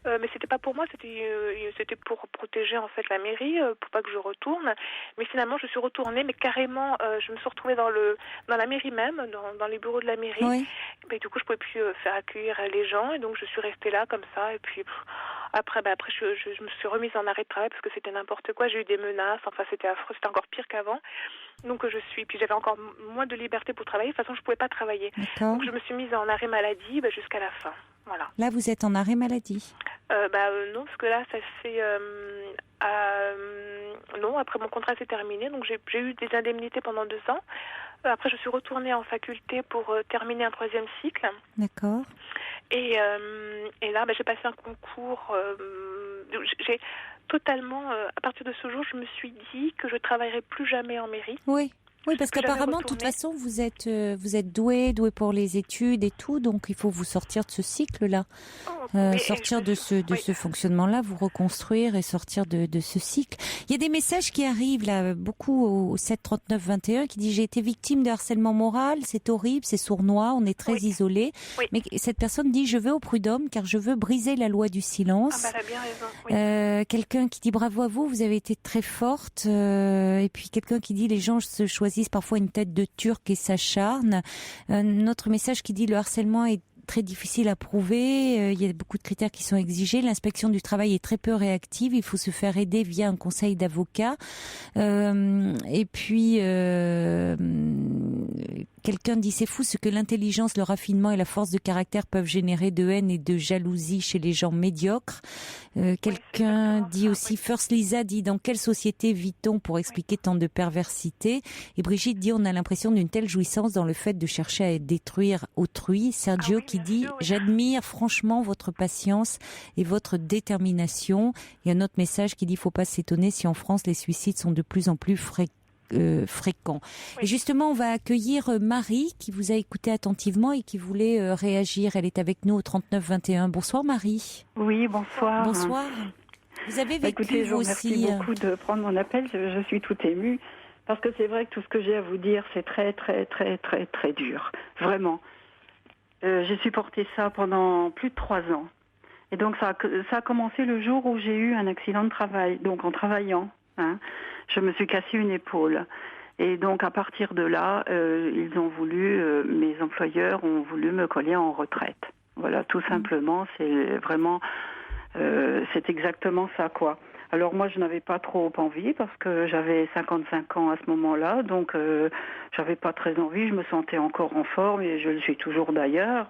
Speaker 9: mais c'était pas pour moi, c'était pour protéger en fait la mairie, pour pas que je retourne. Mais finalement, je suis retournée, mais carrément, je me suis retrouvée dans la mairie même, dans les bureaux de la mairie. Et du coup, je pouvais plus faire accueillir les gens, et donc je suis restée là comme ça. Et puis après, je me suis remise en arrêt de travail parce que c'était n'importe quoi. J'ai eu des menaces, enfin c'était affreux, c'était encore pire qu'avant. Donc puis j'avais encore moins de liberté pour travailler. De toute façon, je pouvais pas travailler.
Speaker 1: D'accord.
Speaker 9: Donc je me suis mise en arrêt maladie jusqu'à la fin. Voilà.
Speaker 1: Là, vous êtes en arrêt maladie?
Speaker 9: Non, parce que là, ça fait non. Après mon contrat s'est terminé, donc j'ai eu des indemnités pendant 2 ans. Après, je suis retournée en faculté pour terminer un 3e cycle.
Speaker 1: D'accord.
Speaker 9: Et là, j'ai passé un concours. J'ai totalement, à partir de ce jour, je me suis dit que je travaillerai plus jamais en mairie.
Speaker 1: Oui, parce qu'apparemment, de toute façon, vous êtes doué pour les études et tout, donc il faut vous sortir de ce cycle-là, sortir de ce fonctionnement-là, vous reconstruire et sortir de ce cycle. Il y a des messages qui arrivent là, beaucoup au 7 39 21, qui dit j'ai été victime de harcèlement moral, c'est horrible, c'est sournois, on est très isolés. Mais cette personne dit je vais au prud'homme car je veux briser la loi du silence.
Speaker 9: Elle a bien raison.
Speaker 1: Quelqu'un qui dit bravo à vous avez été très forte. Et puis quelqu'un qui dit les gens se choisissent parfois une tête de turc et s'acharnent. Notre message qui dit le harcèlement est très difficile à prouver, il y a beaucoup de critères qui sont exigés, l'inspection du travail est très peu réactive, il faut se faire aider via un conseil d'avocat. Et puis quelqu'un dit c'est fou ce que l'intelligence, le raffinement et la force de caractère peuvent générer de haine et de jalousie chez les gens médiocres. Quelqu'un dit aussi, First Lisa dit dans quelle société vit-on pour expliquer tant de perversité? Et Brigitte dit on a l'impression d'une telle jouissance dans le fait de chercher à détruire autrui. Sergio qui dit j'admire franchement votre patience et votre détermination. Il y a un autre message qui dit faut pas s'étonner si en France les suicides sont de plus en plus fréquents. Et justement, on va accueillir Marie qui vous a écouté attentivement et qui voulait réagir. Elle est avec nous au 39 21. Bonsoir Marie.
Speaker 10: Oui, bonsoir.
Speaker 1: Bonsoir. Vous avez vécu
Speaker 10: écoutez,
Speaker 1: vous aussi.
Speaker 10: Merci beaucoup de prendre mon appel. Je suis toute émue parce que c'est vrai que tout ce que j'ai à vous dire, c'est très, très, très, très, très dur. Vraiment. J'ai supporté ça pendant plus de 3 ans. Et donc ça a commencé le jour où j'ai eu un accident de travail. Donc en travaillant, je me suis cassé une épaule. Et donc à partir de là, ils ont voulu, mes employeurs ont voulu me coller en retraite. Voilà, tout simplement, c'est vraiment, c'est exactement ça, quoi. Alors moi, je n'avais pas trop envie parce que j'avais 55 ans à ce moment-là, donc j'avais pas très envie. Je me sentais encore en forme et je le suis toujours d'ailleurs.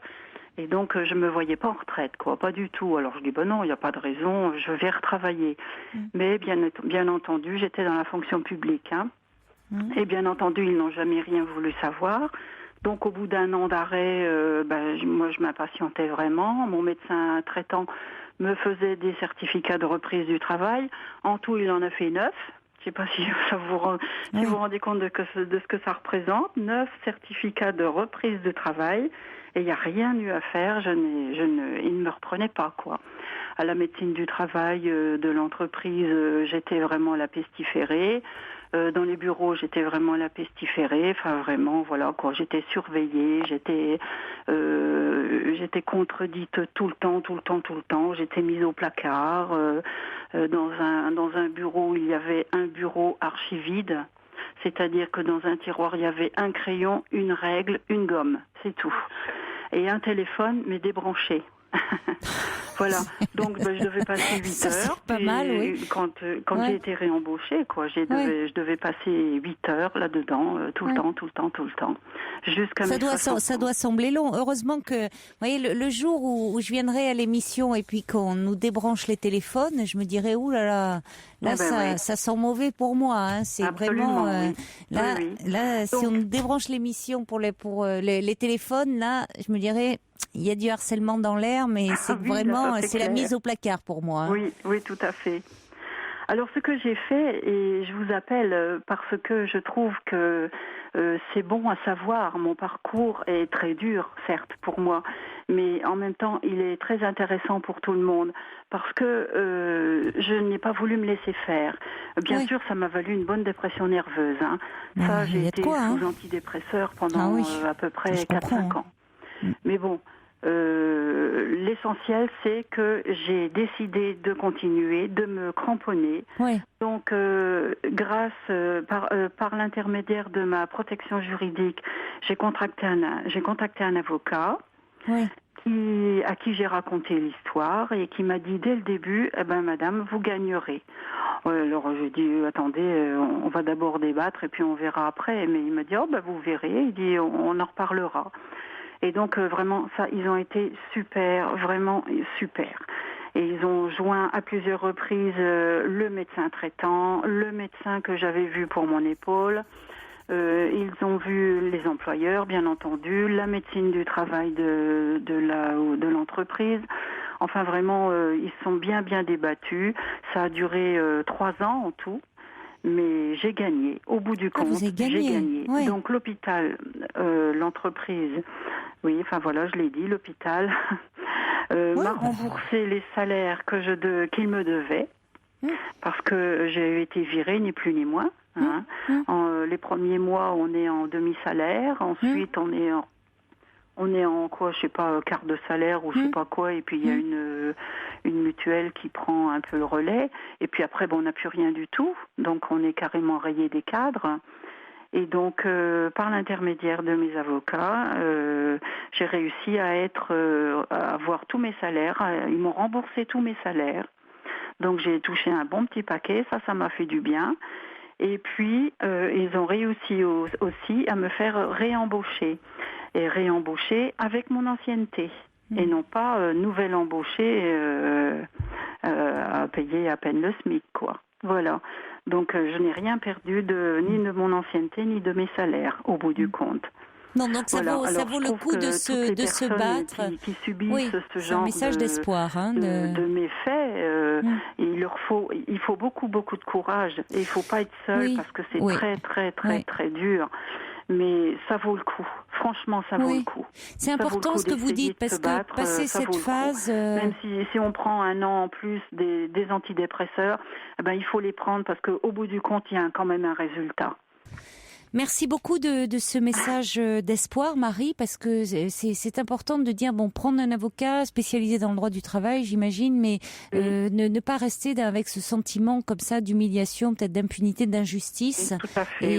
Speaker 10: Et donc je me voyais pas en retraite, quoi, pas du tout. Alors je dis non, il n'y a pas de raison, je vais retravailler. Mais bien entendu, j'étais dans la fonction publique, et bien entendu, ils n'ont jamais rien voulu savoir. Donc au bout d'1 an d'arrêt, moi je m'impatientais vraiment. Mon médecin traitant me faisait des certificats de reprise du travail. En tout, il en a fait 9, Je ne sais pas si vous vous rendez compte de ce que ça représente. 9 certificats de reprise de travail et il n'y a rien eu à faire. Il ne me reprenait pas, quoi. À la médecine du travail de l'entreprise, j'étais vraiment la pestiférée. Dans les bureaux, j'étais vraiment la pestiférée. Enfin, vraiment, voilà, quoi. J'étais surveillée, j'étais contredite tout le temps. J'étais mise au placard. Dans un bureau, il y avait un bureau archi-vide. C'est-à-dire que dans un tiroir, il y avait un crayon, une règle, une gomme. C'est tout. Et un téléphone, mais débranché. Voilà, donc je devais passer 8 heures.
Speaker 1: C'est pas mal, oui.
Speaker 10: Quand j'ai été réembauchée, quoi, je devais passer 8 heures là-dedans, tout le temps, jusqu'à
Speaker 1: ça doit sembler long. Heureusement que, vous voyez, le jour où je viendrai à l'émission et puis qu'on nous débranche les téléphones, je me dirais, ouh là, ça sent mauvais pour moi. Hein. C'est
Speaker 10: absolument,
Speaker 1: vraiment
Speaker 10: oui.
Speaker 1: Là,
Speaker 10: donc,
Speaker 1: si on nous débranche l'émission pour les téléphones, là, je me dirais, il y a du harcèlement dans l'air, mais c'est vraiment, c'est la mise au placard pour moi. Hein.
Speaker 10: Oui, tout à fait. Alors, ce que j'ai fait, et je vous appelle parce que je trouve que c'est bon à savoir. Mon parcours est très dur, certes, pour moi, mais en même temps, il est très intéressant pour tout le monde parce que je n'ai pas voulu me laisser faire. Bien sûr, ça m'a valu une bonne dépression nerveuse. Hein. Ça, j'ai été sous antidépresseurs pendant à peu près 4-5 ans. Mais bon, l'essentiel, c'est que j'ai décidé de continuer, de me cramponner. Oui. Donc, par l'intermédiaire de ma protection juridique, j'ai contacté un avocat à qui j'ai raconté l'histoire et qui m'a dit dès le début, madame, vous gagnerez. Alors j'ai dit, attendez, on va d'abord débattre et puis on verra après. Mais il m'a dit, vous verrez, il dit, on en reparlera. Et donc vraiment, ça, ils ont été super, vraiment super. Et ils ont joint à plusieurs reprises le médecin traitant, le médecin que j'avais vu pour mon épaule. Ils ont vu les employeurs, bien entendu, la médecine du travail de l'entreprise. Enfin, vraiment, ils sont bien débattus. Ça a duré 3 ans en tout. Mais j'ai gagné. Au bout du compte, j'ai gagné. Oui. Donc l'hôpital, l'entreprise, je l'ai dit, l'hôpital m'a remboursé les salaires qu'il me devait, parce que j'ai été virée, ni plus ni moins. Hein. Les premiers mois, on est en demi-salaire. Ensuite, on est en quoi, je sais pas, quart de salaire ou je sais pas quoi, et puis il y a une mutuelle qui prend un peu le relais, et puis après, on n'a plus rien du tout, donc on est carrément rayé des cadres. Et donc, par l'intermédiaire de mes avocats, j'ai réussi à avoir tous mes salaires. Ils m'ont remboursé tous mes salaires, donc j'ai touché un bon petit paquet, ça m'a fait du bien. Et puis, ils ont réussi aussi à me faire réembaucher. Et réembaucher avec mon ancienneté. Et non pas nouvelle embauchée à payer à peine le SMIC, quoi. Voilà. Donc, je n'ai rien perdu ni de mon ancienneté, ni de mes salaires, au bout du compte.
Speaker 1: Non, donc ça vaut le coup de se battre.
Speaker 10: Qui subissent ce genre
Speaker 1: un message d'espoir, hein,
Speaker 10: de méfaits, il faut beaucoup de courage. Et il ne faut pas être seul parce que c'est très dur. Mais ça vaut le coup. Franchement, ça vaut le coup.
Speaker 1: C'est important ce que vous dites, parce que passer cette phase...
Speaker 10: Même si on prend 1 an en plus des antidépresseurs, il faut les prendre parce qu'au bout du compte, il y a quand même un résultat.
Speaker 1: Merci beaucoup de ce message d'espoir, Marie, parce que c'est important de dire, prendre un avocat spécialisé dans le droit du travail, j'imagine, mais ne pas rester avec ce sentiment comme ça d'humiliation, peut-être d'impunité, d'injustice.
Speaker 10: Tout à fait,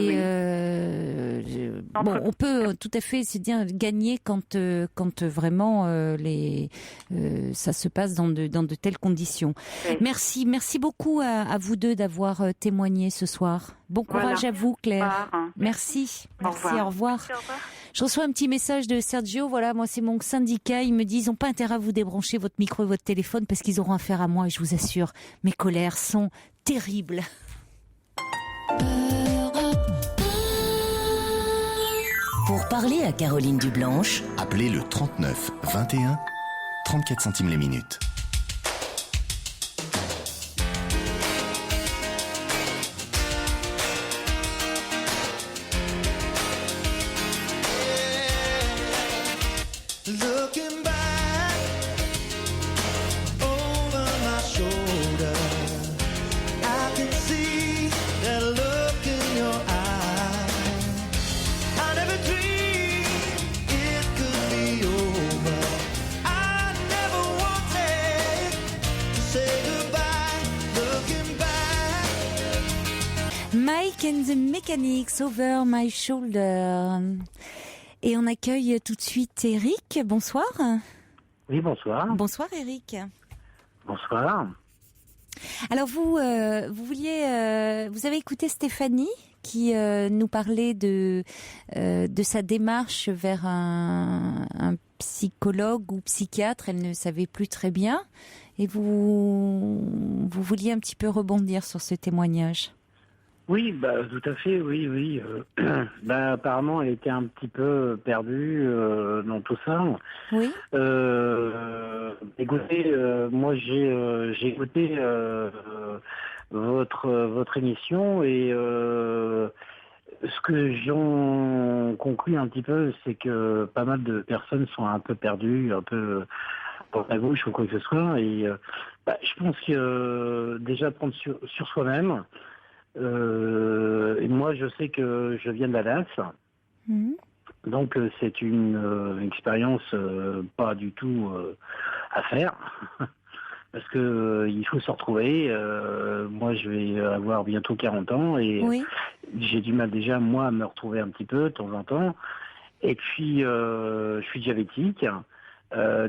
Speaker 1: on peut tout à fait se dire gagner quand vraiment ça se passe dans de telles conditions. Oui. Merci beaucoup à vous deux d'avoir témoigné ce soir. Bon courage à vous, Claire. Merci. Au revoir. Je reçois un petit message de Sergio. Voilà, moi c'est mon syndicat. Ils me disent, ils n'ont pas intérêt à vous débrancher votre micro et votre téléphone parce qu'ils auront affaire à moi. Et je vous assure, mes colères sont terribles.
Speaker 2: Pour parler à Caroline Dublanche,
Speaker 4: appelez le 39 21, 34 centimes les minutes.
Speaker 1: and the Mechanics, Over My Shoulder. Et on accueille tout de suite Eric. Bonsoir.
Speaker 11: Oui, bonsoir.
Speaker 1: Bonsoir Eric.
Speaker 11: Bonsoir.
Speaker 1: Alors vous avez écouté Stéphanie qui nous parlait de sa démarche vers un psychologue ou psychiatre. Elle ne savait plus très bien. Et vous vouliez un petit peu rebondir sur ce témoignage.
Speaker 11: Oui, tout à fait, oui. Apparemment, elle était un petit peu perdue dans tout ça.
Speaker 1: Oui.
Speaker 11: Écoutez, moi j'ai écouté votre émission et ce que j'en conclus un petit peu, c'est que pas mal de personnes sont un peu perdues, un peu pour la gauche ou quoi que ce soit. Et je pense que déjà prendre sur soi-même. Et moi, je sais que je viens de Dallas, donc c'est une expérience pas du tout à faire, parce que il faut se retrouver. Moi, je vais avoir bientôt 40 ans et j'ai du mal déjà moi à me retrouver un petit peu de temps en temps. Et puis, je suis diabétique.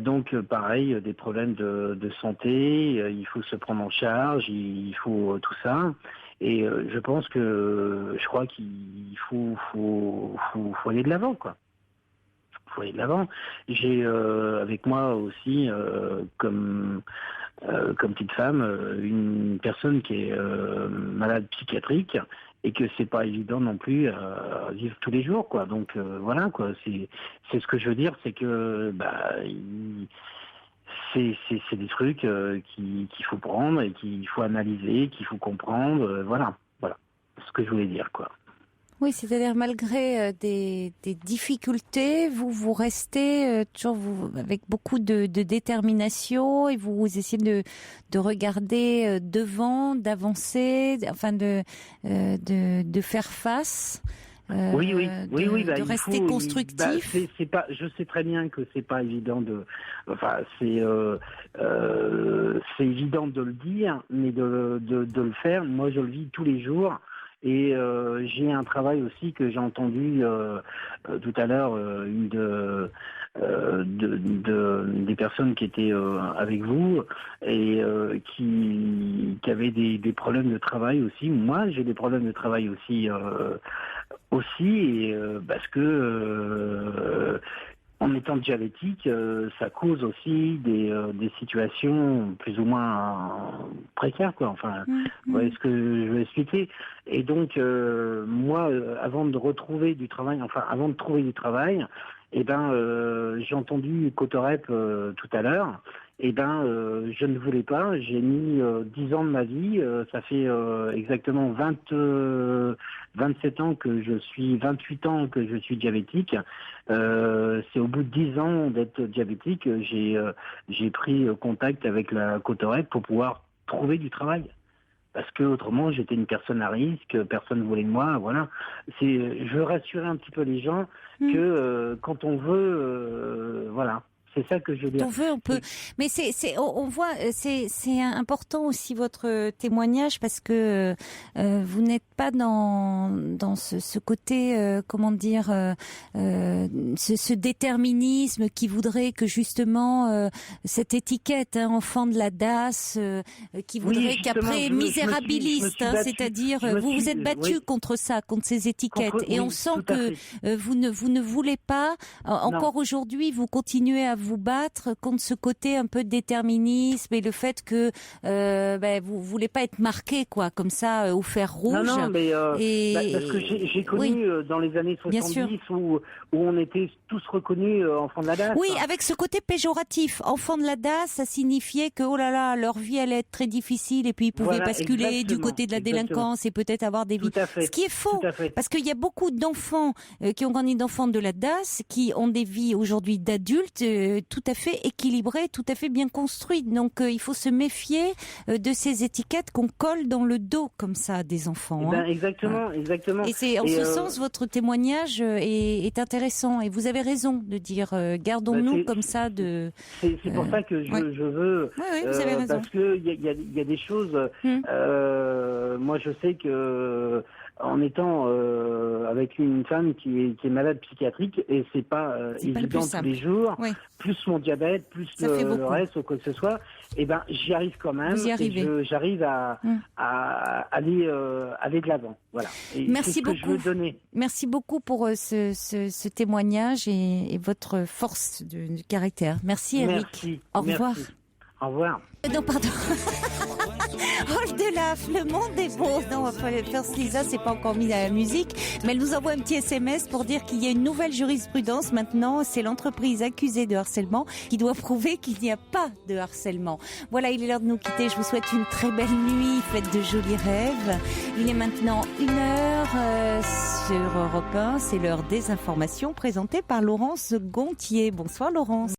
Speaker 11: Donc pareil, des problèmes de santé, il faut se prendre en charge, il faut tout ça. Et je pense que je crois qu'il faut aller de l'avant, quoi. Faut aller de l'avant. J'ai avec moi aussi comme petite femme une personne qui est malade psychiatrique et que c'est pas évident non plus à vivre tous les jours, quoi. Donc voilà, quoi. C'est ce que je veux dire, c'est que c'est des trucs qu'il faut prendre et qu'il faut analyser, qu'il faut comprendre. Voilà, ce que je voulais dire, quoi.
Speaker 1: Oui, c'est-à-dire malgré des difficultés, vous restez toujours avec beaucoup de détermination et vous essayez de regarder devant, d'avancer, enfin de faire face.
Speaker 11: De
Speaker 1: rester constructif.
Speaker 11: C'est pas. Je sais très bien que c'est pas évident c'est évident de le dire, mais de le faire. Moi, je le vis tous les jours. Et j'ai un travail aussi que j'ai entendu tout à l'heure, une des personnes qui étaient avec vous et qui avaient des problèmes de travail aussi. Moi, j'ai des problèmes de travail aussi, et parce que en étant diabétique, ça cause aussi des situations plus ou moins précaires, quoi. Enfin, vous voyez ce que je veux expliquer. Et donc, moi, avant de trouver du travail, j'ai entendu Cotorep tout à l'heure. Je ne voulais pas. J'ai mis 10 ans de ma vie. Ça fait exactement 27 ans que je suis, 28 ans que je suis diabétique. C'est au bout de 10 ans d'être diabétique, j'ai pris contact avec la Cotorep pour pouvoir trouver du travail. Parce que autrement, j'étais une personne à risque, personne ne voulait de moi, voilà. Je veux rassurer un petit peu les gens que quand on veut, voilà. C'est ça que je veux dire.
Speaker 1: On veut, on peut. Mais on voit, c'est important aussi votre témoignage parce que vous n'êtes pas dans ce côté, comment dire, ce déterminisme qui voudrait que justement cette étiquette, enfant de la DAS, qui voudrait qu'après misérabiliste, c'est-à-dire vous vous êtes battu contre ça, contre ces étiquettes, et on sent que vous ne voulez pas. Encore aujourd'hui, vous continuez à vous battre contre ce côté un peu de déterminisme et le fait que vous voulez pas être marqué, quoi, comme ça, au fer rouge.
Speaker 11: Non, mais parce que j'ai connu dans les années 70 où on était tous reconnus enfants de la DAS.
Speaker 1: Oui, avec ce côté péjoratif. Enfants de la DAS, ça signifiait que, oh là là, leur vie allait être très difficile et puis ils pouvaient basculer du côté de la délinquance et peut-être avoir des vies. Ce qui est faux, parce qu'il y a beaucoup d'enfants qui ont grandi d'enfants de la DAS, qui ont des vies aujourd'hui d'adultes tout à fait équilibrées, tout à fait bien construites. Donc il faut se méfier de ces étiquettes qu'on colle dans le dos comme ça des enfants.
Speaker 11: Exactement.
Speaker 1: Et c'est en ce sens votre témoignage est intéressant et vous avez raison de dire gardons-nous comme ça de.
Speaker 11: C'est pour ça que je veux.
Speaker 1: Oui, vous avez raison.
Speaker 11: Parce que il y a des choses. Moi, je sais que en étant avec une femme qui est malade psychiatrique, et c'est pas évident tous les jours. Oui. Plus mon diabète, plus le reste ou quoi que ce soit, et ben j'y arrive quand même.
Speaker 1: Vous y arrivez.
Speaker 11: J'arrive à aller de l'avant. Voilà. Et
Speaker 1: merci beaucoup.
Speaker 11: Je veux donner.
Speaker 1: Merci beaucoup pour ce témoignage et votre force de caractère. Merci Eric.
Speaker 11: Merci.
Speaker 1: Au revoir.
Speaker 11: Merci. Au revoir.
Speaker 1: Non, pardon. Rolf Delaf, le monde est beau. Non, First Lisa, c'est pas encore mis à la musique, mais elle nous envoie un petit SMS pour dire qu'il y a une nouvelle jurisprudence maintenant. C'est l'entreprise accusée de harcèlement qui doit prouver qu'il n'y a pas de harcèlement. Voilà, il est l'heure de nous quitter. Je vous souhaite une très belle nuit. Faites de jolis rêves. Il est maintenant 1h sur Europe 1. C'est l'heure des informations présentées par Laurence Gontier. Bonsoir Laurence.